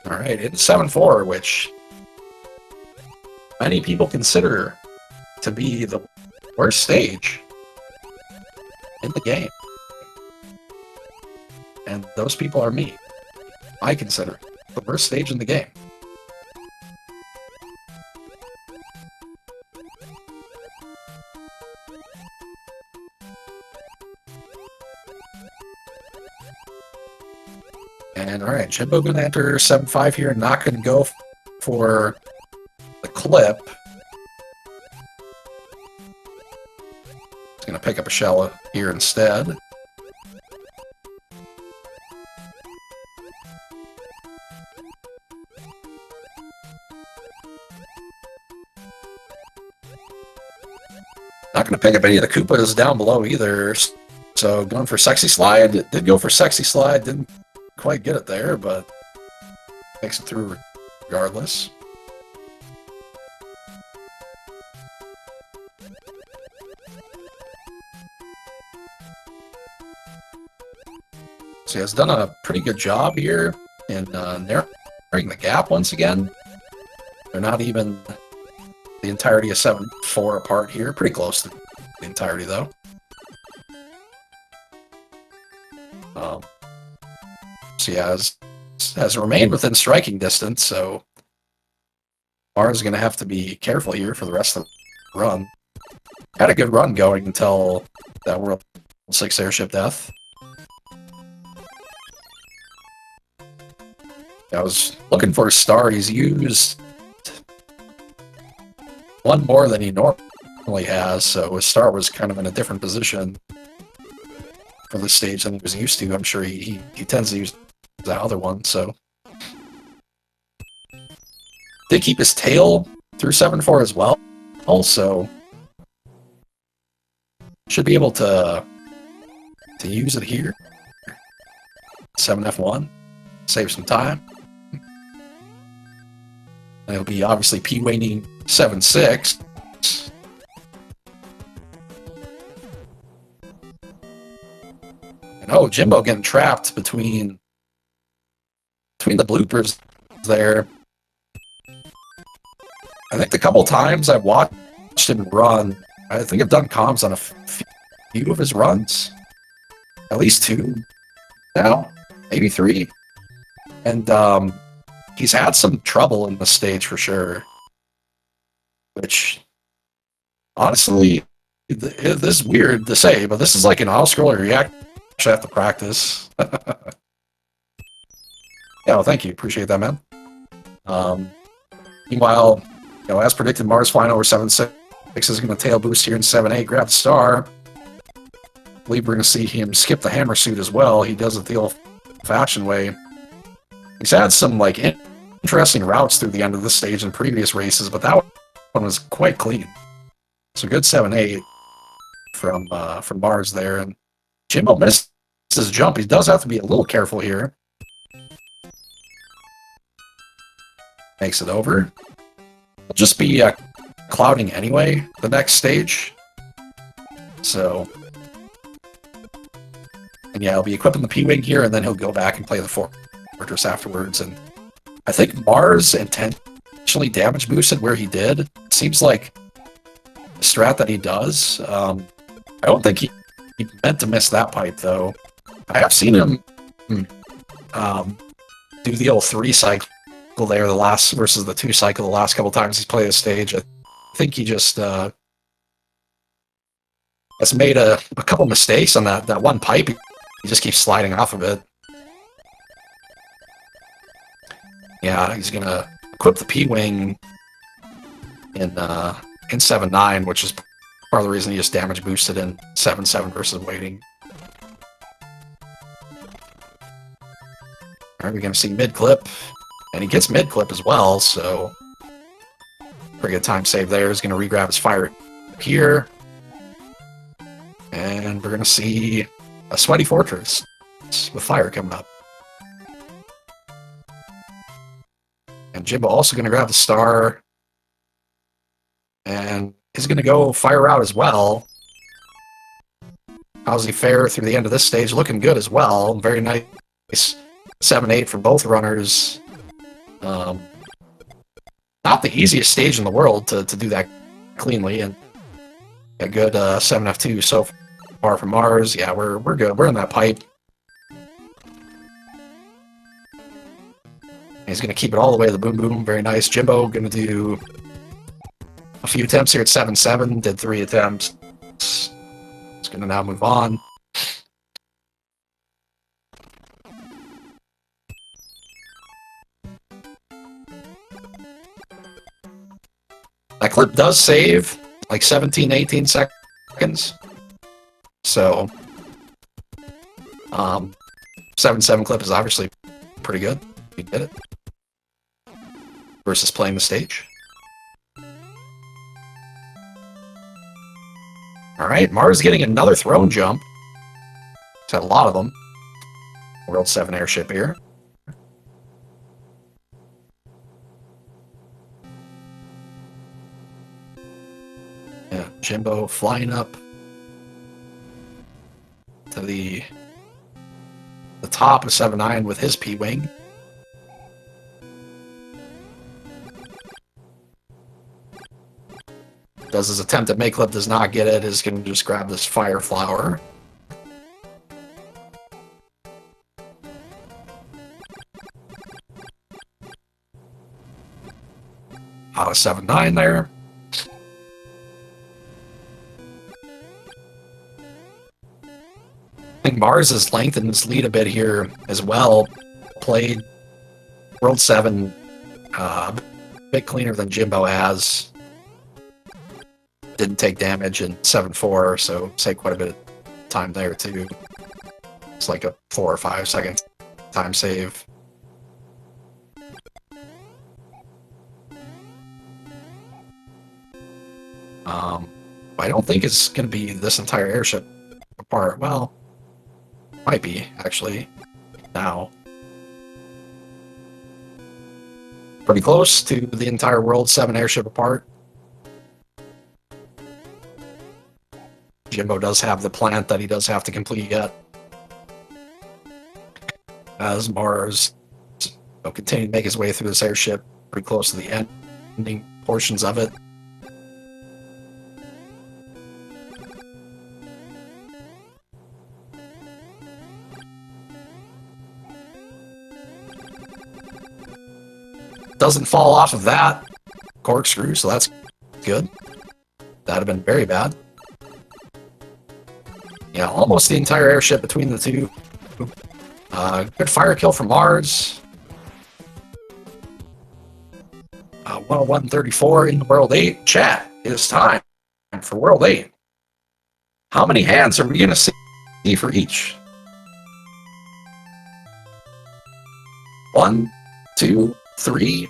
All right, it's 7-4, which many people consider to be the worst stage in the game. And those people are me. I consider the worst stage in the game. And all right, Jimbo gonna enter 7-5 here, not gonna go for the clip. He's gonna pick up a shell here instead. Not gonna pick up any of the Koopas down below either. So going for Sexy Slide. Did go for Sexy Slide, didn't quite get it there, but makes it through regardless. So he has done a pretty good job here in narrowing the gap once again. They're not even the entirety of 7-4 apart here. Pretty close to the entirety, though. So he has remained within striking distance, so Mars is going to have to be careful here for the rest of the run. Had a good run going until that World 6 airship death. I was looking for a star. He's used one more than he normally has, so his star was kind of in a different position for this stage than he was used to. I'm sure he tends to use the other one, so. Did keep his tail through 7-4 as well, also. Should be able to use it here. 7F1, save some time. And it'll be obviously P-waning 7-6. And oh, Jimbo getting trapped between the bloopers there. I think the couple times I've watched him run, I think I've done comms on a few of his runs. At least 2 now, maybe 3. And he's had some trouble in the stage for sure. Which, honestly, this is weird to say, but this is like an auto-scroller you actually have to practice. Yeah, well, thank you. Appreciate that, man. Meanwhile, you know, as predicted, Mars flying over 7-6 is going to tail boost here in 7-8, grab the star. I believe we're going to see him skip the hammer suit as well. He does it the old-fashioned way. He's had some, like, interesting routes through the end of this stage in previous races, but that one was quite clean. So good 7-8 from Mars there. And Jimbo missed his jump. He does have to be a little careful here. Makes it over. It'll just be clouding anyway, the next stage. So, and yeah, he'll be equipping the P-Wing here, and then he'll go back and play the Fortress afterwards. And I think Mars intentionally damage boosted where he did. It seems like the strat that he does. I don't think he meant to miss that pipe, though. I have seen him do the old 3 cycle there, the last versus the 2 cycle the last couple times he's played the stage. I think he just has made a couple mistakes on that one pipe. He just keeps sliding off of it. Yeah, he's gonna equip the P-Wing in 7-9, which is part of the reason he just damage boosted in 7-7 versus waiting. Alright, we're gonna see mid-clip. And he gets mid-clip as well, so... Pretty good time save there. He's gonna re-grab his fire here. And we're gonna see a Sweaty Fortress with fire coming up. And Jimbo also gonna grab the star. And he's gonna go fire out as well. How's he fare through the end of this stage? Looking good as well. Very nice 7-8 from both runners. Not the easiest stage in the world to do that cleanly, and a good 7F2 so far from Mars. Yeah, we're good. We're in that pipe. He's going to keep it all the way to the boom boom. Very nice. Jimbo going to do a few attempts here at 7-7. Did 3 attempts. He's going to now move on. That clip does save like 17, 18 seconds. So, 7-7 clip is obviously pretty good. We did it. Versus playing the stage. Alright, Mars getting another throne jump. He's had a lot of them. World 7 airship here. Yeah, Jimbo flying up to the top of 7-9 with his P-Wing. Does his attempt at make-clip, does not get it, is going to just grab this fire flower. Out of 7-9 there. I think Mars has lengthened his lead a bit here as well. Played World 7 a bit cleaner than Jimbo has. Didn't take damage in 7-4, so saved quite a bit of time there too. It's like a 4 or 5 second time save. I don't think it's going to be this entire airship apart. Well, might be, actually, now. Pretty close to the entire World 7 airship apart. Jimbo does have the plant that he does have to complete yet. As Mars will continue to make his way through this airship, pretty close to the ending portions of it. Doesn't fall off of that corkscrew, so that's good. That'd have been very bad. Yeah, almost the entire airship between the two. Good fire kill from Mars. 101.34 in World 8. Chat, it is time for World 8. How many hands are we going to see for each? 1, 2, 3.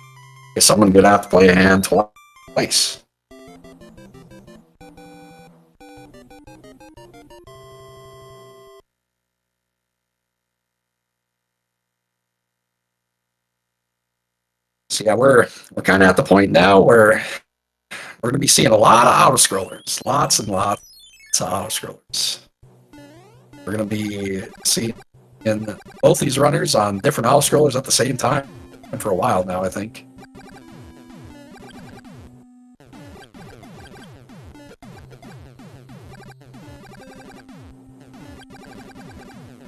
Is someone going to have to play a hand twice? So yeah, we're kind of at the point now where we're going to be seeing a lot of auto-scrollers. Lots and lots of auto-scrollers. We're going to be seeing both these runners on different auto-scrollers at the same time for a while now, I think.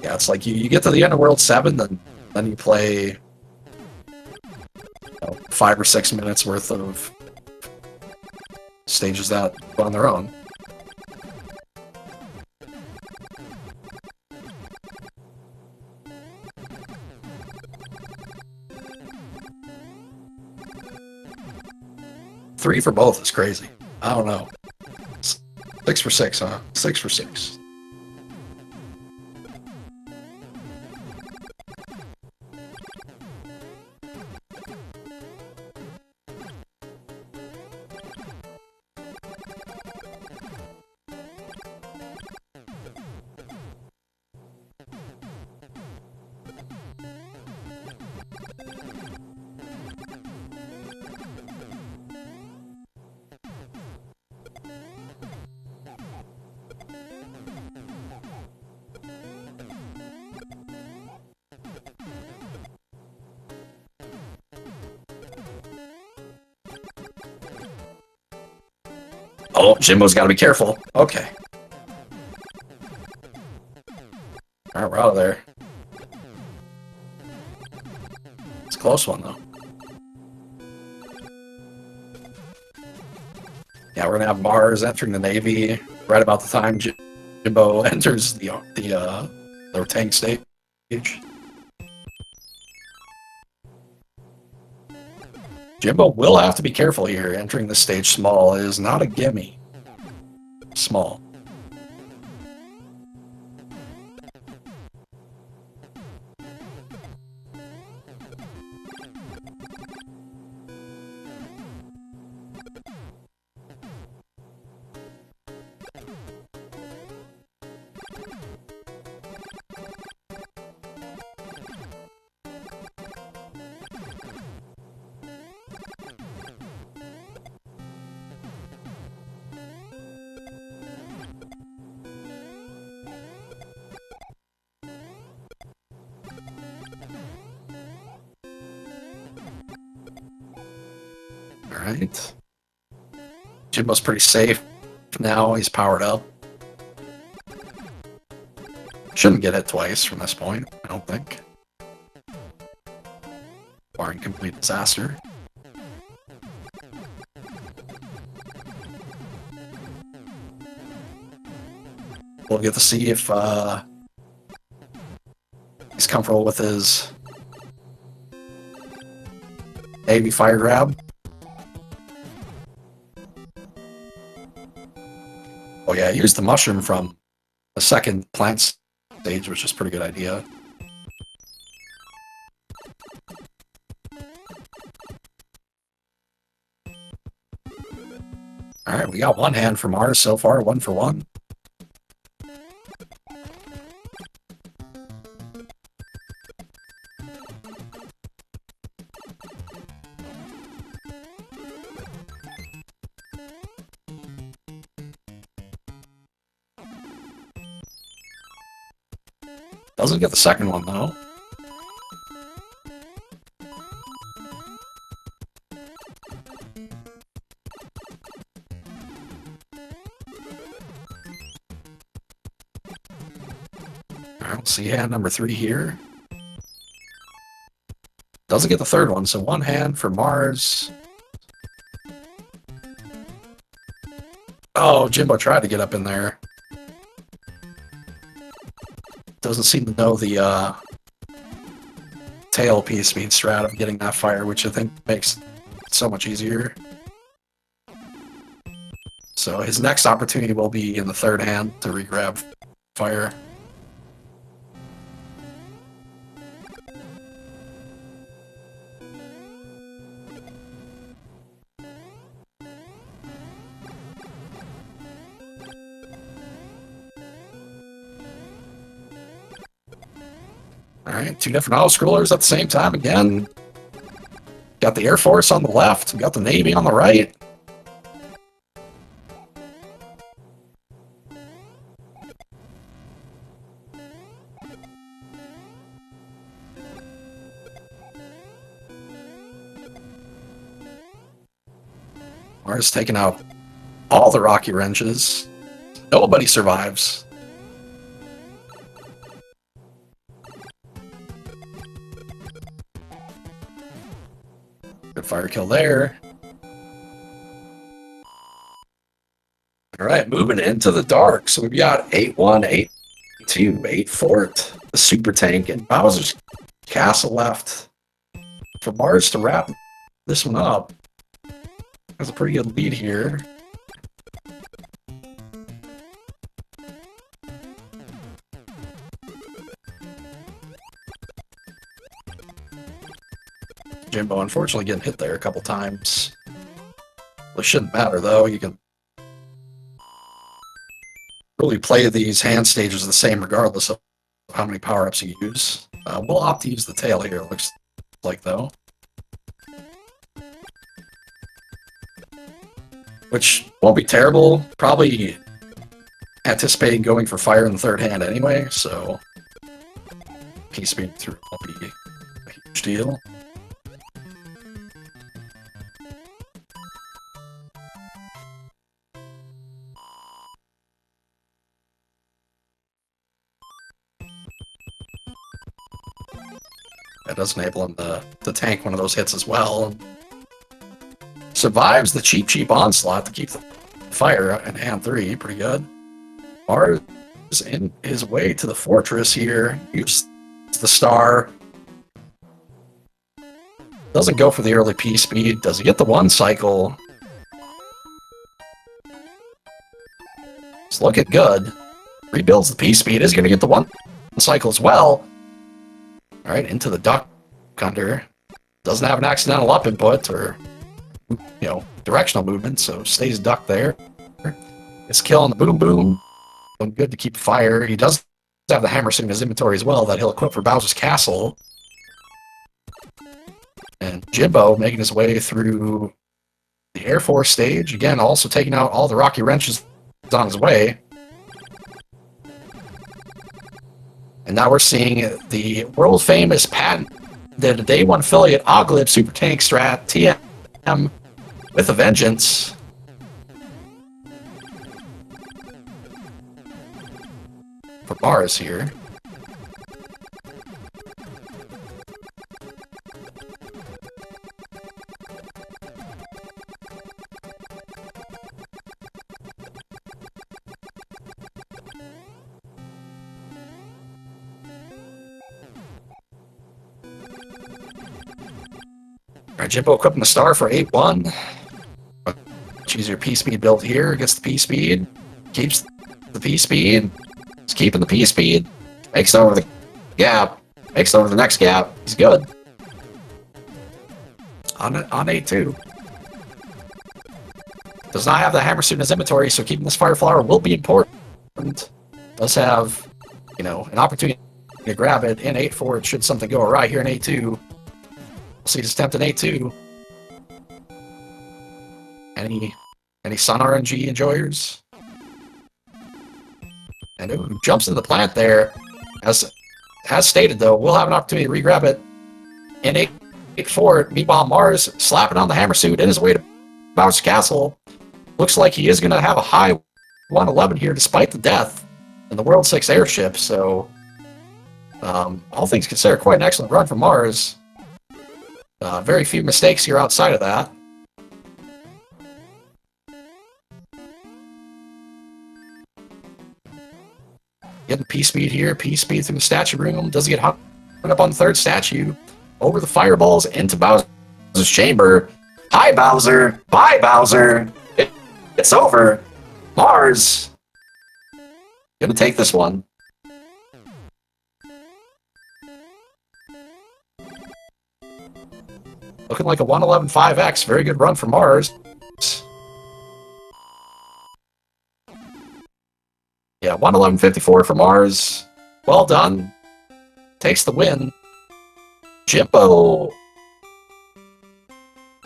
Yeah, it's like you get to the end of World 7, then you play 5 or 6 minutes worth of stages that go on their own. Three for both is crazy. I don't know. 6 for 6, huh? 6 for 6. Oh, Jimbo's got to be careful. Okay. All right, we're out of there. It's a close one, though. Yeah, we're gonna have Mars entering the Navy right about the time Jimbo enters the tank stage. Jimbo will have to be careful here. Entering the stage small is not a gimme. Small. Alright. Jimbo's pretty safe now. He's powered up. Shouldn't get hit twice from this point, I don't think. Barring complete disaster. We'll get to see if he's comfortable with his Navy fire grab. Oh yeah, use the mushroom from the second plant stage, which is a pretty good idea. Alright, we got one hand for Mars so far, 1 for 1. Doesn't get the second one, though. Alright, we'll see hand number 3 here. Doesn't get the third one, so one hand for Mars. Oh, Jimbo tried to get up in there. Doesn't seem to know the tail piece speed strat of getting that fire, which I think makes it so much easier. So his next opportunity will be in the third hand to re-grab fire. Alright, 2 different auto-scrollers at the same time again. Got the Air Force on the left, got the Navy on the right. Mars taking out all the rocky wrenches. Nobody survives. Good fire kill there. Alright, moving into the dark. So we've got 8-1, 8-2, 8-Fort, the super tank, and Bowser's castle left. For Mars to wrap this one up. Has a pretty good lead here. Jimbo unfortunately getting hit there a couple times. It shouldn't matter though, you can really play these hand stages the same regardless of how many power-ups you use. We'll opt to use the tail here, it looks like though. Which won't be terrible, probably anticipating going for fire in the third hand anyway, so piece being through will be a huge deal. That does enable him to tank one of those hits as well. Survives the cheap onslaught to keep the fire in hand 3. Pretty good. Mars is in his way to the fortress here. Uses the star. Doesn't go for the early P speed. Does he get the 1 cycle? It's looking good. Rebuilds the P speed. Is going to get the 1 cycle as well. Alright, into the duck under. Doesn't have an accidental up input or, directional movement, so stays duck there. It's killing the boom boom. Good to keep fire. He does have the hammer suit in his inventory as well that he'll equip for Bowser's Castle. And Jimbo making his way through the Air Force stage. Again, also taking out all the Rocky Wrenches on his way. And now we're seeing the world-famous patented Day 1 affiliate Oglip Super Tank Strat TM with a vengeance. For Mars here. Alright, Jimbo equipping the star for 8-1. Choose your P-speed build here. Gets the P-speed. Keeps the P-speed. He's keeping the P-speed. Makes it over the gap. Makes it over the next gap. He's good. On 8-2. Does not have the hammer suit in his inventory, so keeping this fire flower will be important. Does have, an opportunity to grab it in 8-4 should something go awry here in 8-2. We'll see his attempt in 8-2. Any Sun RNG enjoyers? And ooh, jumps into the plant there. As stated, though, we'll have an opportunity to re-grab it in 8-4. Meanwhile, Mars slapping on the hammer suit in his way to Bowser's Castle. Looks like he is going to have a high 111 here despite the death in the World 6 airship. So, all things considered, quite an excellent run from Mars. Very few mistakes here outside of that. Getting P-speed here, P-speed through the statue room. Doesn't get hung up on the 3rd statue. Over the fireballs into Bowser's chamber. Hi, Bowser! Bye, Bowser! It's over! Mars! Gonna take this one. Looking like a 111 5X. Very good run for Mars. Yeah, 111.54 for Mars. Well done. Takes the win. Jimbo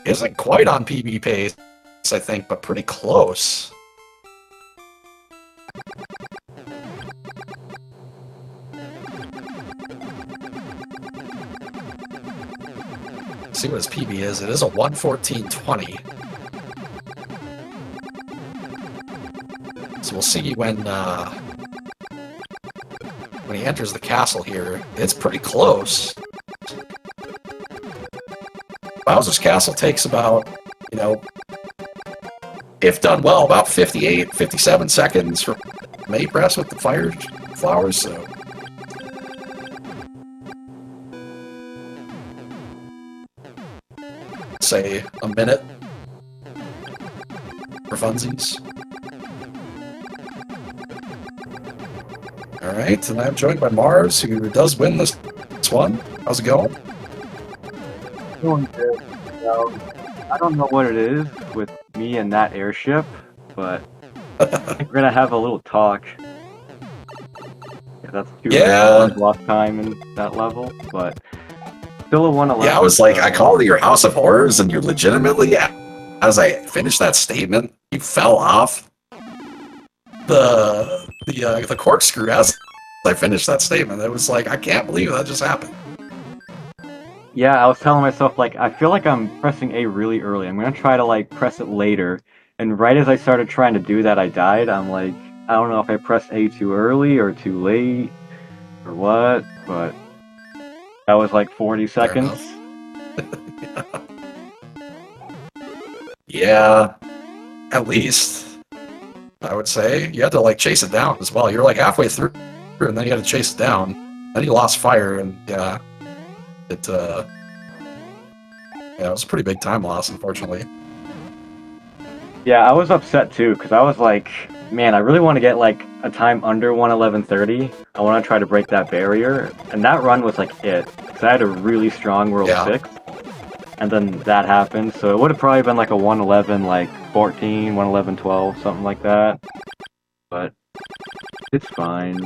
isn't quite on PB pace, I think, but pretty close. Let's see what his PB is. It is a 114.20. So we'll see when he enters the castle here. It's pretty close. Bowser's Castle takes about, if done well, about 58, 57 seconds from May Press with the fire flowers, so. Say a minute for funsies. Alright, and I'm joined by Mars, who does win this one. How's it going? Doing good. I don't know what it is with me and that airship, but I think we're gonna have a little talk. Yeah, that's 2 rounds lost time in that level, but still a 111. Yeah, I was like, I called it your House of Horrors, and you legitimately, as I finished that statement, you fell off the corkscrew as I finished that statement. It was like, I can't believe that just happened. Yeah, I was telling myself, I feel like I'm pressing A really early. I'm gonna try to, press it later. And right as I started trying to do that, I died. I'm like, I don't know if I pressed A too early or too late or what, but That was like 40 Fair seconds. enough. Yeah, at least I would say you had to like chase it down as well. You're like halfway through, and then you had to chase it down. Then you lost fire, and yeah, it it was a pretty big time loss, unfortunately. Yeah, I was upset too because I was like, man, I really want to get like a time under 1:11:30. I want to try to break that barrier, and that run was like it. Because I had a really strong World Yeah. 6, and then that happened. So it would have probably been like a 1:11, like 14, 1:11:12, something like that. But it's fine.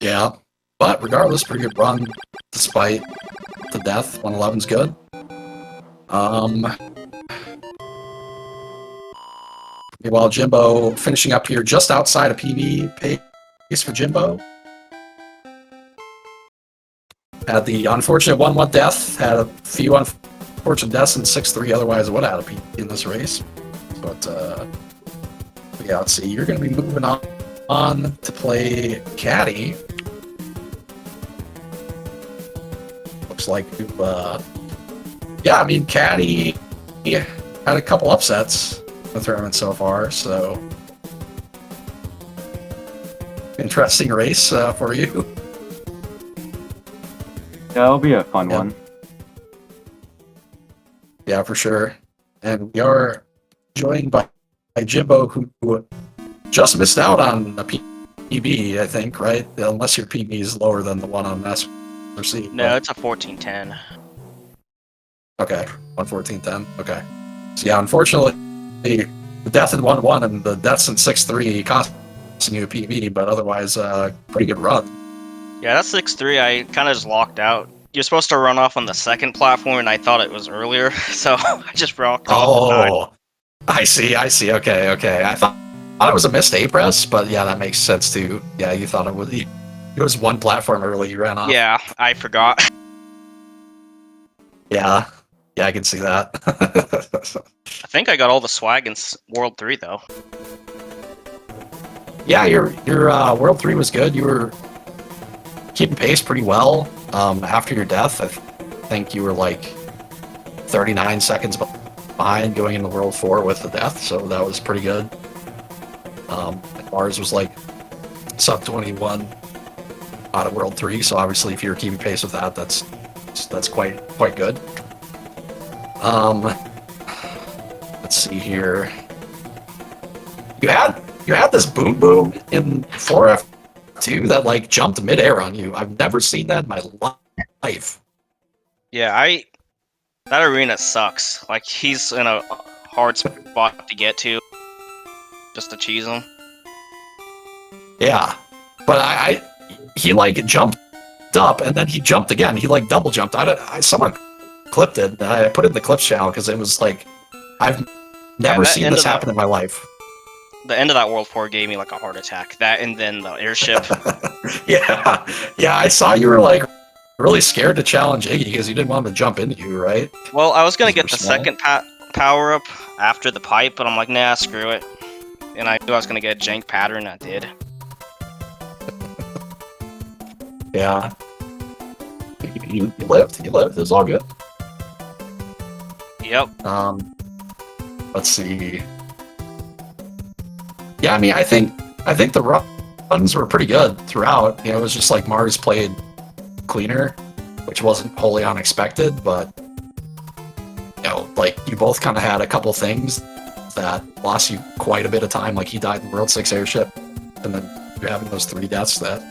Yeah, but regardless, pretty good run despite the death. 111's good. Meanwhile, Jimbo finishing up here just outside of PB pace for Jimbo. Had the unfortunate 1-1 death, had a few unfortunate deaths in 6-3, otherwise would have had a PB in this race. But yeah, let's see. You're going to be moving on to play Caddy. Looks like yeah, I mean, Caddy had a couple upsets in the tournament so far, so interesting race for you. Yeah, it'll be a fun one. Yeah, for sure. And we are joined by Jimbo, who just missed out on a PB, I think, right? Unless your PB is lower than the one on SRC. No, it's a 1410. Okay, 114.10. Okay. So yeah, unfortunately, the death in 1-1 and the deaths in 6-3 costing you a PB, but otherwise, pretty good run. Yeah, that's 6-3. I kind of just locked out. You're supposed to run off on the second platform, and I thought it was earlier, so I just rocked off. Oh, I see. Okay. I thought it was a missed A-press, but yeah, that makes sense too. Yeah, you thought it was one platform early you ran off. Yeah, I forgot. Yeah, I can see that. I think I got all the swag in World 3, though. Yeah, your World 3 was good. You were keeping pace pretty well. After your death, I think you were like 39 seconds behind going into World 4 with the death, so that was pretty good. Mars was like sub 21 out of World 3, so obviously if you're keeping pace with that, that's quite good. Let's see here. You had this boom in 4F2 that like jumped midair on you. I've never seen that in my life. Yeah, that arena sucks. Like, he's in a hard spot to get to, just to cheese him. Yeah, but he like jumped up and then he jumped again. He like double jumped. Someone clipped it. And I put it in the clips channel because it was like I've never seen this happen in my life. The end of that World 4 gave me like a heart attack. That and then the airship. Yeah. I saw you were like really scared to challenge Iggy because you didn't want him to jump into you, right? Well, I was gonna get the second power up after the pipe, but I'm like, nah, screw it. And I knew I was gonna get a jank pattern, and I did. Yeah. You lived. It was all good. Yep. Let's see. Yeah, I mean, I think the runs were pretty good throughout. You know, it was just like Mars played cleaner, which wasn't wholly unexpected, but you know, like you both kind of had a couple things that lost you quite a bit of time. Like he died in World 6 airship, and then you're having those 3 deaths that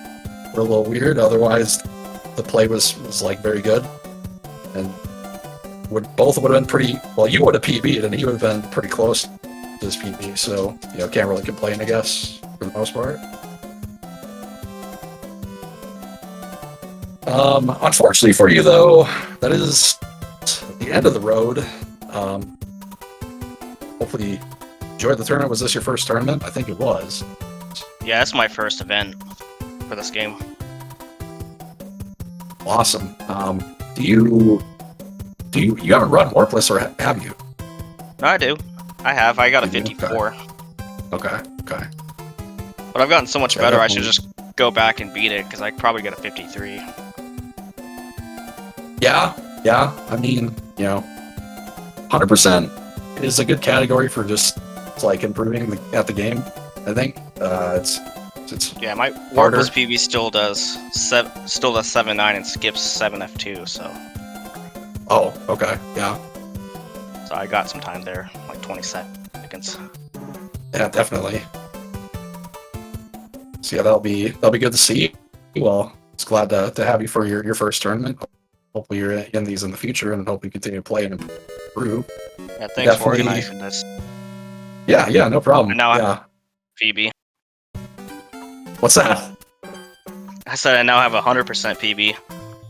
were a little weird. Otherwise, the play was like very good, and both would have been pretty. Well, you would have PB'd, and he would have been pretty close to his PB. So you know, can't really complain, I guess, for the most part. Unfortunately for you, though, that is the end of the road. Hopefully, you enjoyed the tournament. Was this your first tournament? I think it was. Yeah, that's my first event for this game. Awesome. Do you haven't run Warpless, or have you? No, I do. I have. I got a 54. Okay. But I've gotten so much better, I should just go back and beat it, because I probably get a 53. Yeah, yeah. I mean, 100% is a good category for just like improving at the game. I think it's Yeah, my harder. Warple's PB still does 7.9 and skips 7F2, so Oh, okay, yeah, I got some time there, like 20 seconds. yeah, definitely. So yeah, that'll be good to see. Well, it's glad to have you for your first tournament. Hopefully you're in these in the future, and hope you continue to play and improve. Yeah, thanks for Definitely. organizing this. Yeah, no problem. And now Yeah, PB. what's that? I said I now have 100% PB.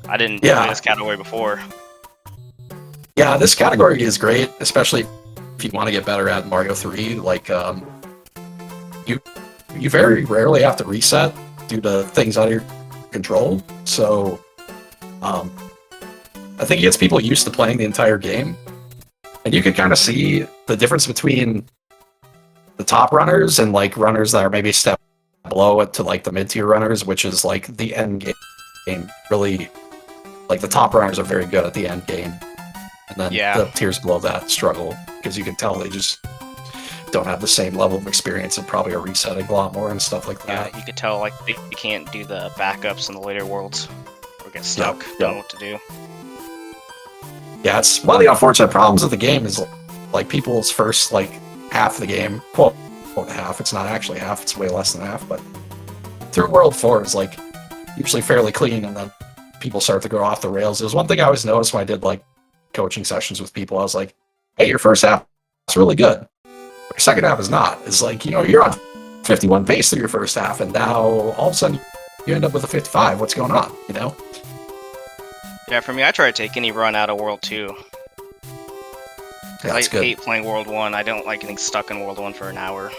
I didn't Yeah. play this category before. Yeah, this category is great, especially if you want to get better at Mario 3. Like, you very rarely have to reset due to things out of your control. So, I think it gets people used to playing the entire game, and you can kind of see the difference between the top runners and like runners that are maybe a step below it to like the mid-tier runners, which is like the end game. Really, like the top runners are very good at the end game, and then Yeah. the tiers below that struggle because you can tell they just don't have the same level of experience and probably are resetting a lot more and stuff like Yeah, that. you could tell like you can't do the backups in the later worlds or get stuck, Yep. don't know what to do. Yeah, it's one of the unfortunate problems of the game is like people's first like half of the game, quote half, it's not actually half, it's way less than half, but through World 4 is like usually fairly clean, and then people start to go off the rails. There's one thing I always noticed when I did like coaching sessions with people. I was like, hey, your first half is really good. Your second half is not. It's like, you're on 51 pace through your first half, and now all of a sudden you end up with a 55. What's going on, Yeah, for me, I try to take any run out of World 2. Yeah, I that's good. hate playing World 1. I don't like getting stuck in World 1 for an hour.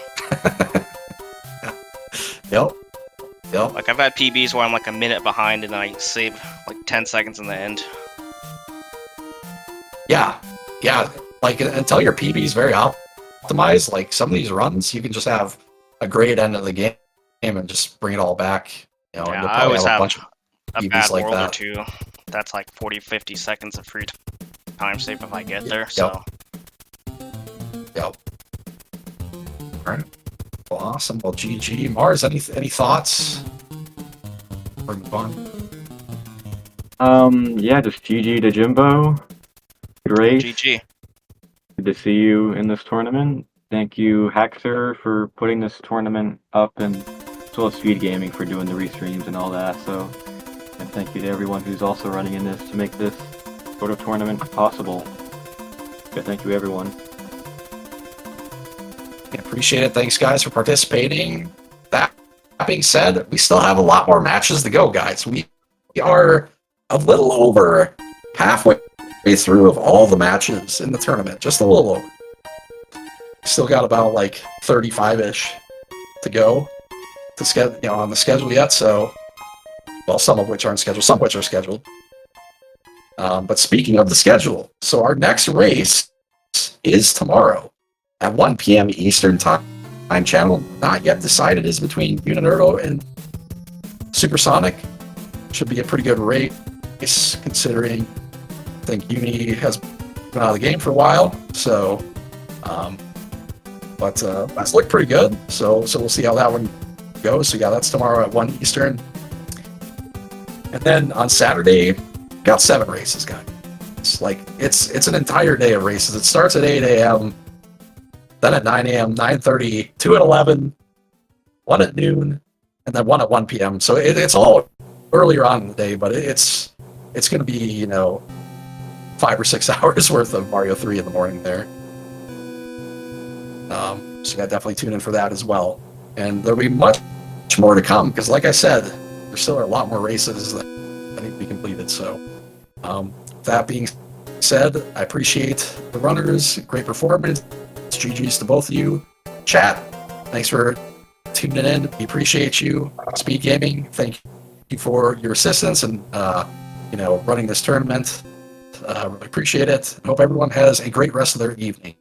Yep. Like, I've had PBs where I'm like a minute behind and then I save like 10 seconds in the end. Yeah. Like until your PB is very optimized, like some of these runs, you can just have a great end of the game and just bring it all back. And Yeah, you'll I probably always have a have bunch of a PBs bad like World or that. 2. That's like 40-50 seconds of free time save if I get there, Yep. so... Yep. All right. Well, awesome. Well, GG. Mars, any thoughts? Or move on? Yeah, just GG to Jimbo. Great. GG. Good to see you in this tournament. Thank you, Haxer, for putting this tournament up, and as well as SpeedGaming for doing the restreams and all that. So, and thank you to everyone who's also running in this to make this sort of tournament possible. Yeah, thank you, everyone. Yeah, appreciate it. Thanks, guys, for participating. That being said, we still have a lot more matches to go, guys. We are a little over halfway through of all the matches in the tournament. Just a little over. Still got about like 35-ish to go to on the schedule yet. So, well, some of which aren't scheduled, some of which are scheduled. But speaking of the schedule, so our next race is tomorrow at 1 p.m. Eastern time channel. Not yet decided, is between YouKnowJimbo and Supersonic. Should be a pretty good race, considering I think Uni has been out of the game for a while. So, but that's looked pretty good. So we'll see how that one goes. So yeah, that's tomorrow at 1 Eastern. And then on Saturday, got 7 races, guys. It's like it's an entire day of races. It starts at 8 a.m., then at 9 a.m., 9:30, 2 at 11, 1 at noon, and then 1 at 1 p.m. So it's all earlier on in the day, but it's going to be 5 or 6 hours worth of Mario 3 in the morning there. So yeah, definitely tune in for that as well. And there'll be much more to come because, like I said, there still are a lot more races that need to be completed. So that being said, I appreciate the runners. Great performance. GG's to both of you. Chat, thanks for tuning in. We appreciate you. SpeedGaming, thank you for your assistance and running this tournament. Really appreciate it. Hope everyone has a great rest of their evening.